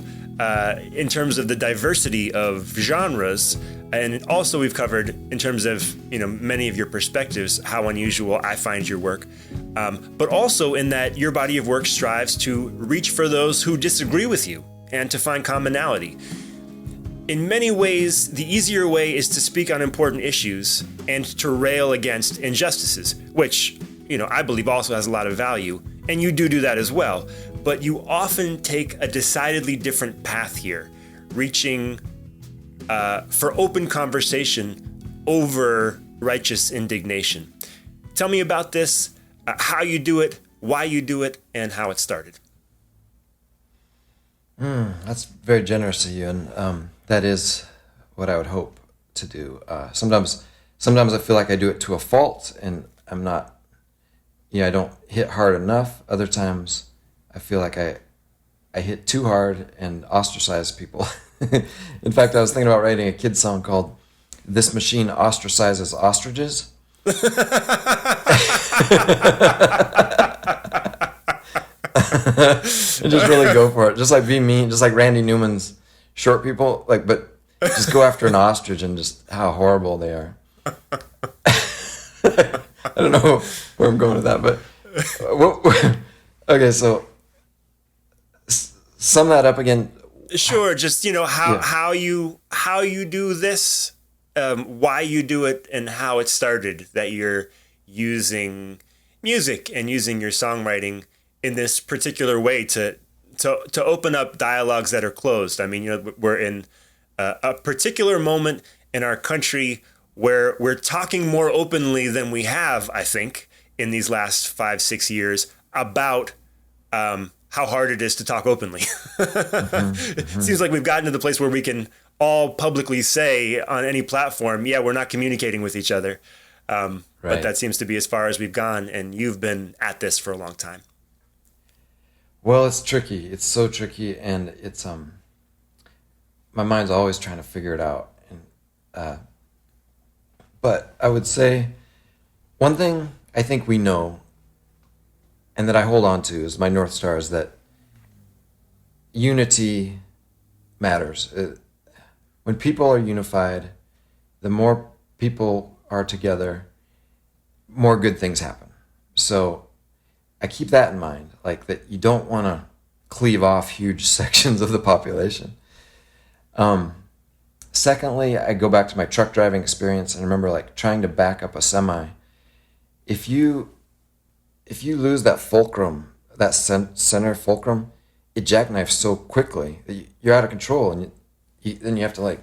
in terms of the diversity of genres, and also we've covered in terms of many of your perspectives how unusual I find your work, but also in that your body of work strives to reach for those who disagree with you and to find commonality. in many ways, the easier way is to speak on important issues and to rail against injustices, which, I believe also has a lot of value, and you do that as well. But you often take a decidedly different path here, reaching for open conversation over righteous indignation. Tell me about this, how you do it, why you do it, and how it started. That's very generous of you, and that is what I would hope to do. Sometimes I feel like I do it to a fault, and I'm not. I don't hit hard enough. Other times, I feel like I hit too hard and ostracize people. In fact, I was thinking about writing a kid's song called "This Machine Ostracizes Ostriches." And just really go for it. Just like be mean, just like Randy Newman's short people, but just go after an ostrich and just how horrible they are. I don't know where I'm going with that, but okay, so sum that up again. Sure, just how you do this, why you do it, and how it started. That you're using music and using your songwriting in this particular way to open up dialogues that are closed. I mean, we're in a particular moment in our country where we're talking more openly than we have, I think, in these last 5-6 years about how hard it is to talk openly. It seems like we've gotten to the place where we can all publicly say on any platform, yeah, we're not communicating with each other. But that seems to be as far as we've gone, and you've been at this for a long time. Well, it's tricky. It's so tricky, and it's my mind's always trying to figure it out. And but I would say one thing I think we know, and that I hold on to as my North Star, is that unity matters. When people are unified, the more people are together, more good things happen. So I keep that in mind, like that you don't want to cleave off huge sections of the population. Secondly, I go back to my truck driving experience and remember trying to back up a semi. If you lose that fulcrum, that center fulcrum, it jackknifes so quickly that you're out of control, and then you have to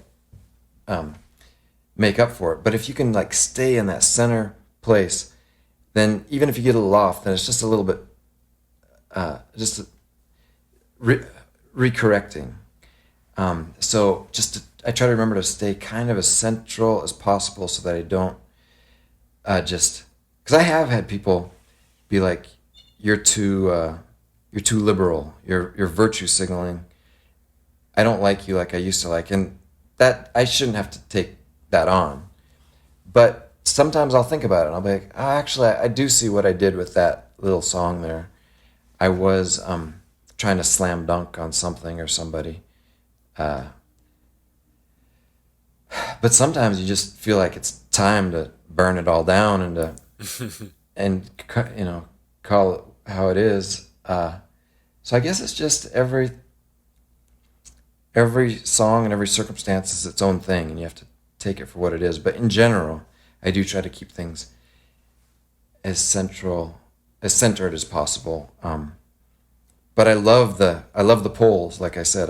make up for it. But if you can stay in that center place, then even if you get a little off, then it's just a little bit, recorrecting. So I try to remember to stay kind of as central as possible so that I don't because I have had people be like, you're too liberal, you're virtue signaling, I don't like you like I used to like, and that I shouldn't have to take that on. But sometimes I'll think about it and I'll be like, oh, actually I do see what I did with that little song there. I was trying to slam dunk on something or somebody. But sometimes you just feel like it's time to burn it all down and call it how it is. So I guess it's just every song and every circumstance is its own thing, and you have to take it for what it is. But in general, I do try to keep things as centered as possible. But I love the poles. Like I said,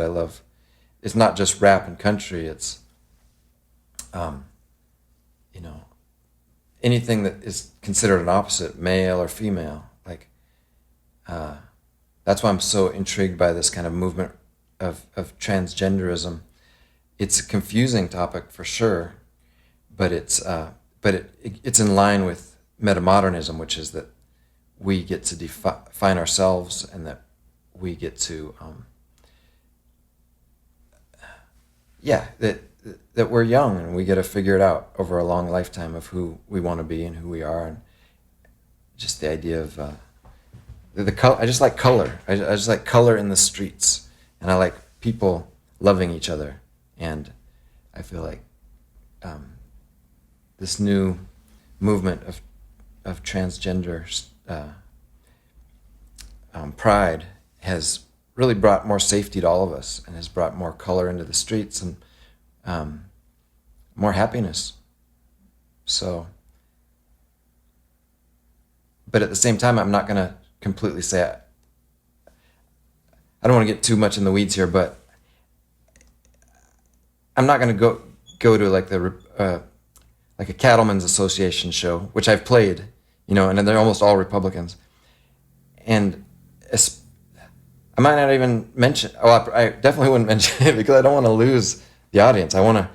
it's not just rap and country. It's anything that is considered an opposite, male or female. That's why I'm so intrigued by this kind of movement of transgenderism. It's a confusing topic for sure, but it's in line with metamodernism, which is that we get to define ourselves, and that we get to that we're young and we get to figure it out over a long lifetime of who we want to be and who we are, and just the idea of the color. I just like color. I just like color in the streets, and I like people loving each other, and I feel like this new movement of transgender pride has really brought more safety to all of us, and has brought more color into the streets and more happiness. So, but at the same time, I'm not going to completely say I don't want to get too much in the weeds here, but I'm not going to go to like like a cattlemen's association show, which I've played, and they're almost all Republicans, and I might not even mention. Oh, I definitely wouldn't mention it because I don't want to lose the audience. I want to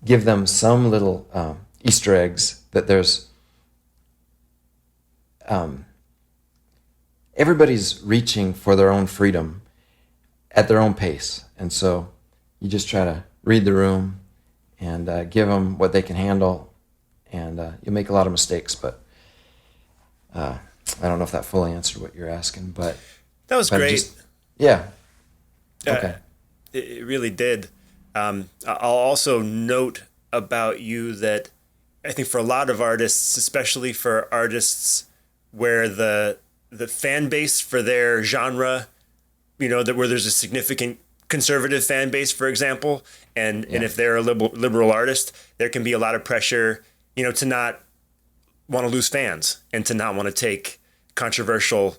give them some little Easter eggs that there's. Everybody's reaching for their own freedom at their own pace, and so you just try to read the room and give them what they can handle, and you'll make a lot of mistakes. But I don't know if that fully answered what you're asking, but that was great. Yeah. Okay. It really did. I'll also note about you that I think for a lot of artists, especially for artists where the fan base for their genre, where there's a significant conservative fan base, for example, and if they're a liberal artist, there can be a lot of pressure, to not want to lose fans and to not want to take controversial,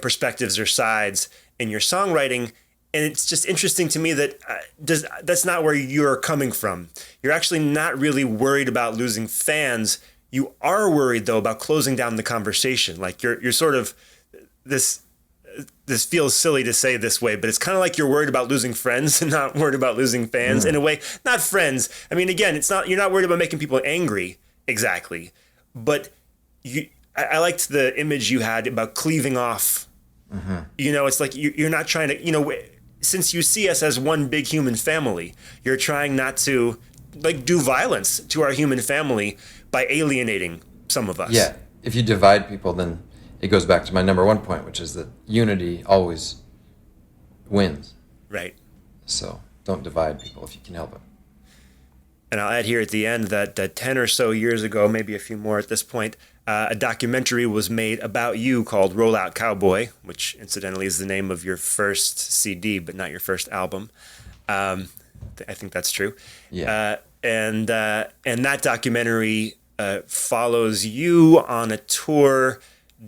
perspectives or sides in your songwriting. And it's just interesting to me that that's not where you're coming from. You're actually not really worried about losing fans. You are worried, though, about closing down the conversation. Like you're sort of this feels silly to say this way, but it's kind of like you're worried about losing friends and not worried about losing fans in a way. Not friends. I mean, again, you're not worried about making people angry exactly, but I liked the image you had about cleaving off. Mm-hmm. It's like you're not trying to, since you see us as one big human family, you're trying not to do violence to our human family by alienating some of us. Yeah. If you divide people, then it goes back to my number one point, which is that unity always wins. Right. So don't divide people if you can help it. And I'll add here at the end that 10 or so years ago, maybe a few more at this point, a documentary was made about you called Roll Out Cowboy, which incidentally is the name of your first CD, but not your first album. I think that's true. Yeah. And that documentary follows you on a tour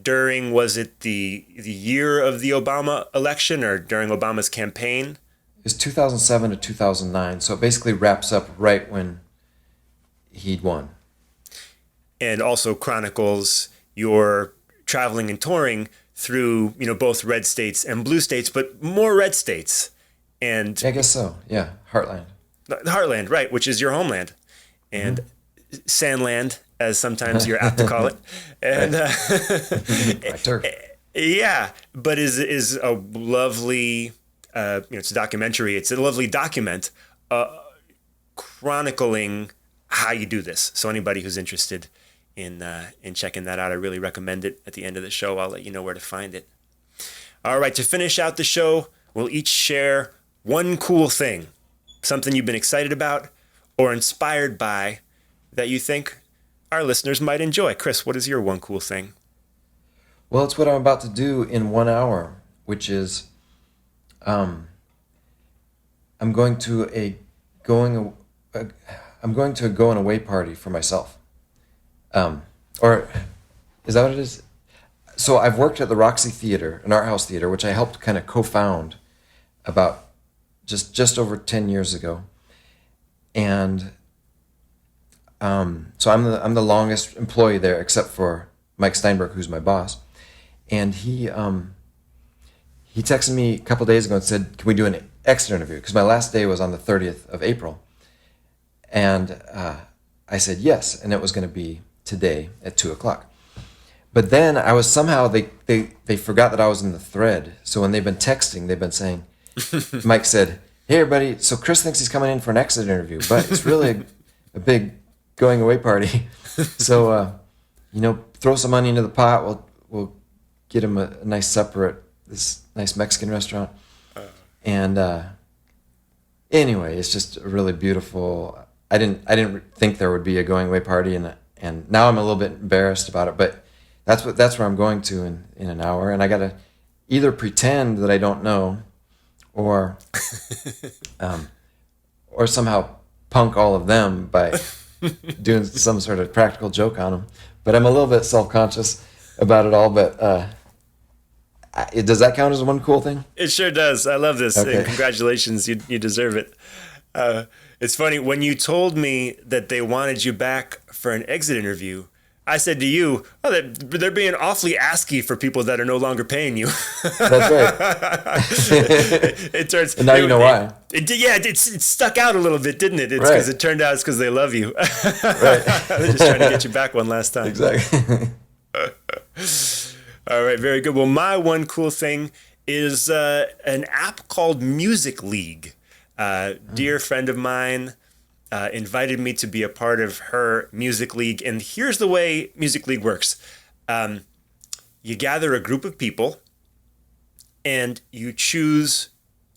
during, was it the year of the Obama election or during Obama's campaign? It's 2007 to 2009, so it basically wraps up right when he'd won. And also chronicles your traveling and touring through, both red states and blue states, but more red states. And I guess so. Yeah, Heartland. The Heartland, right, which is your homeland, and Sandland, as sometimes you're apt to call it. And My turf. Yeah, but is a lovely. It's a documentary. It's a lovely document chronicling how you do this. So anybody who's interested in checking that out, I really recommend it. At the end of the show, I'll let you know where to find it. All right, to finish out the show, we'll each share one cool thing, something you've been excited about or inspired by that you think our listeners might enjoy. Chris, what is your one cool thing? Well, it's what I'm about to do in 1 hour, which is I'm going to a going away party for myself. Or is that what it is? So I've worked at the Roxy Theater, an art house theater, which I helped kind of co-found about just over 10 years ago. And so I'm the longest employee there, except for Mike Steinberg, who's my boss. And he texted me a couple days ago and said, "Can we do an exit interview?" Because my last day was on the 30th of April. And I said yes, and it was going to be today at 2:00. But then I was somehow, they forgot that I was in the thread. So when they've been texting, they've been saying, Mike said, "Hey everybody, so Chris thinks he's coming in for an exit interview, but it's really a big going away party. So, throw some money into the pot. We'll get him a nice supper at this nice Mexican restaurant." And anyway, it's just really beautiful. I didn't think there would be a going away party, and now I'm a little bit embarrassed about it, but that's where I'm going to in an hour, and I gotta either pretend that I don't know, or or somehow punk all of them by doing some sort of practical joke on them. But I'm a little bit self-conscious about it all. But does that count as one cool thing? It sure does. I love this. Okay. And congratulations. You deserve it. It's funny. When you told me that they wanted you back for an exit interview, I said to you, oh, they're being awfully ASCII for people that are no longer paying you. That's right. It turns. And now you know why. It stuck out a little bit, didn't it? It's Right. because it turned out it's because they love you. Right. They're just trying to get you back one last time. Exactly. All right, very good. Well, my one cool thing is an app called Music League. Dear friend of mine invited me to be a part of her Music League. And here's the way Music League works. You gather a group of people and you choose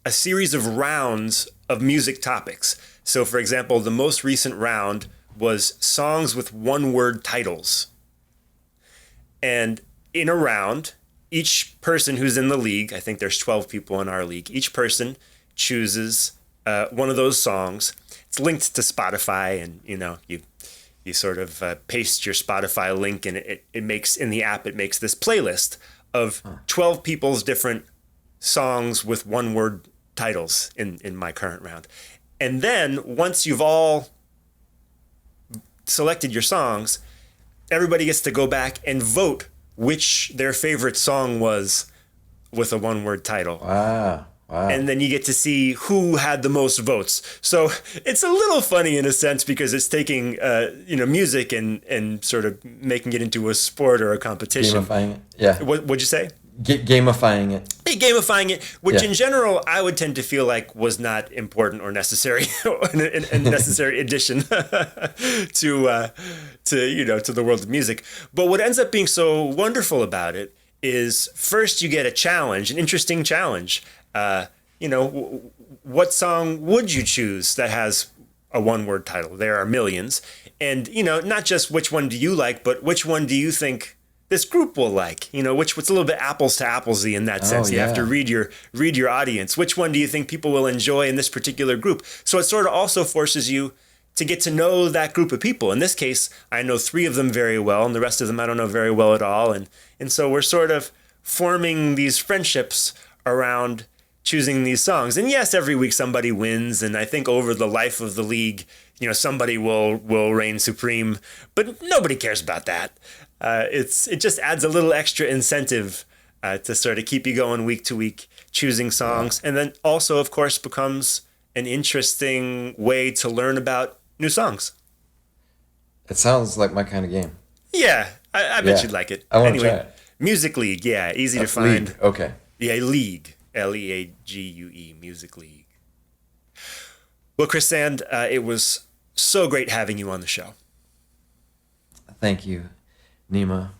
a series of rounds of music topics. So, for example, the most recent round was songs with one-word titles. And in a round, each person who's in the league, I think there's 12 people in our league, each person chooses one of those songs. It's linked to Spotify, and you sort of paste your Spotify link, and it makes in the app, it makes this playlist of 12 people's different songs with one-word titles in my current round. And then once you've all selected your songs, everybody gets to go back and vote which their favorite song was with a one-word title. Wow. And then you get to see who had the most votes. So it's a little funny in a sense because it's taking music and sort of making it into a sport or a competition. Gamifying it. Yeah. What'd you say? Gamifying it. Gamifying it, which Yeah. in general I would tend to feel like was not important or necessary, a necessary addition to the world of music. But what ends up being so wonderful about it is first you get a challenge, an interesting challenge. What song would you choose that has a one-word title? There are millions, and not just which one do you like, but which one do you think this group will like, what's a little bit apples to applesy in that sense. You have to read your audience. Which one do you think people will enjoy in this particular group? So it sort of also forces you to get to know that group of people. In this case, I know 3 of them very well, and the rest of them I don't know very well at all. And so we're sort of forming these friendships around choosing these songs. And yes, every week somebody wins, and I think over the life of the league, somebody will reign supreme, but nobody cares about that. It just adds a little extra incentive to sort of keep you going week to week, choosing songs. And then also, of course, becomes an interesting way to learn about new songs. It sounds like my kind of game. Yeah, I bet you'd like it. I want to try it. Music League, yeah, easy to League. find. Okay. Yeah, League, League, Music League. Well, Chris Sand, it was so great having you on the show. Thank you, Nima,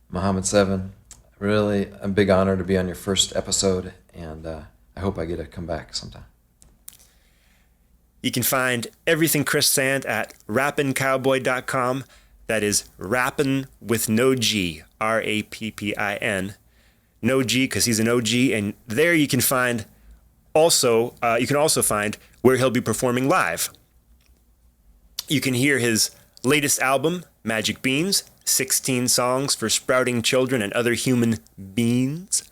Mohammed 7. Really a big honor to be on your first episode, and I hope I get to come back sometime. You can find everything Chris Sand at rappincowboy.com. That is rappin' with no G, Rappin. No G because he's an OG, and there you can find you can also find where he'll be performing live. You can hear his latest album, Magic Beans, 16 songs for sprouting children and other human beings,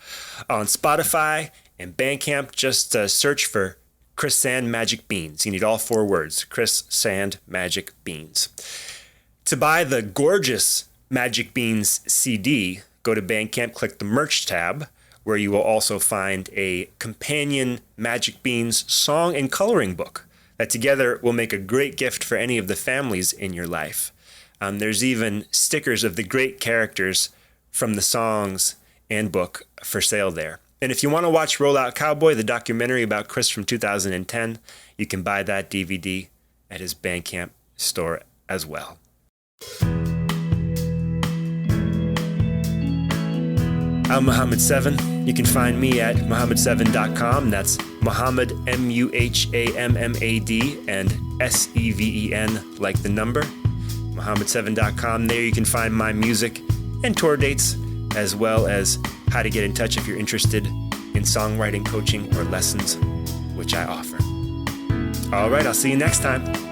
on Spotify and Bandcamp. Just search for Chris Sand Magic Beans. You need all 4 words, Chris Sand Magic Beans. To buy the gorgeous Magic Beans CD, go to Bandcamp, click the merch tab, where you will also find a companion Magic Beans song and coloring book that together will make a great gift for any of the families in your life. There's even stickers of the great characters from the songs and book for sale there. And if you want to watch Roll Out Cowboy, the documentary about Chris from 2010, you can buy that DVD at his Bandcamp store as well. I'm Mohammed 7. You can find me at Mohammed7.com. That's Mohammed, Muhammad, and Seven like the number. Mohammed7.com. There you can find my music and tour dates, as well as how to get in touch if you're interested in songwriting coaching or lessons, which I offer. All right, I'll see you next time.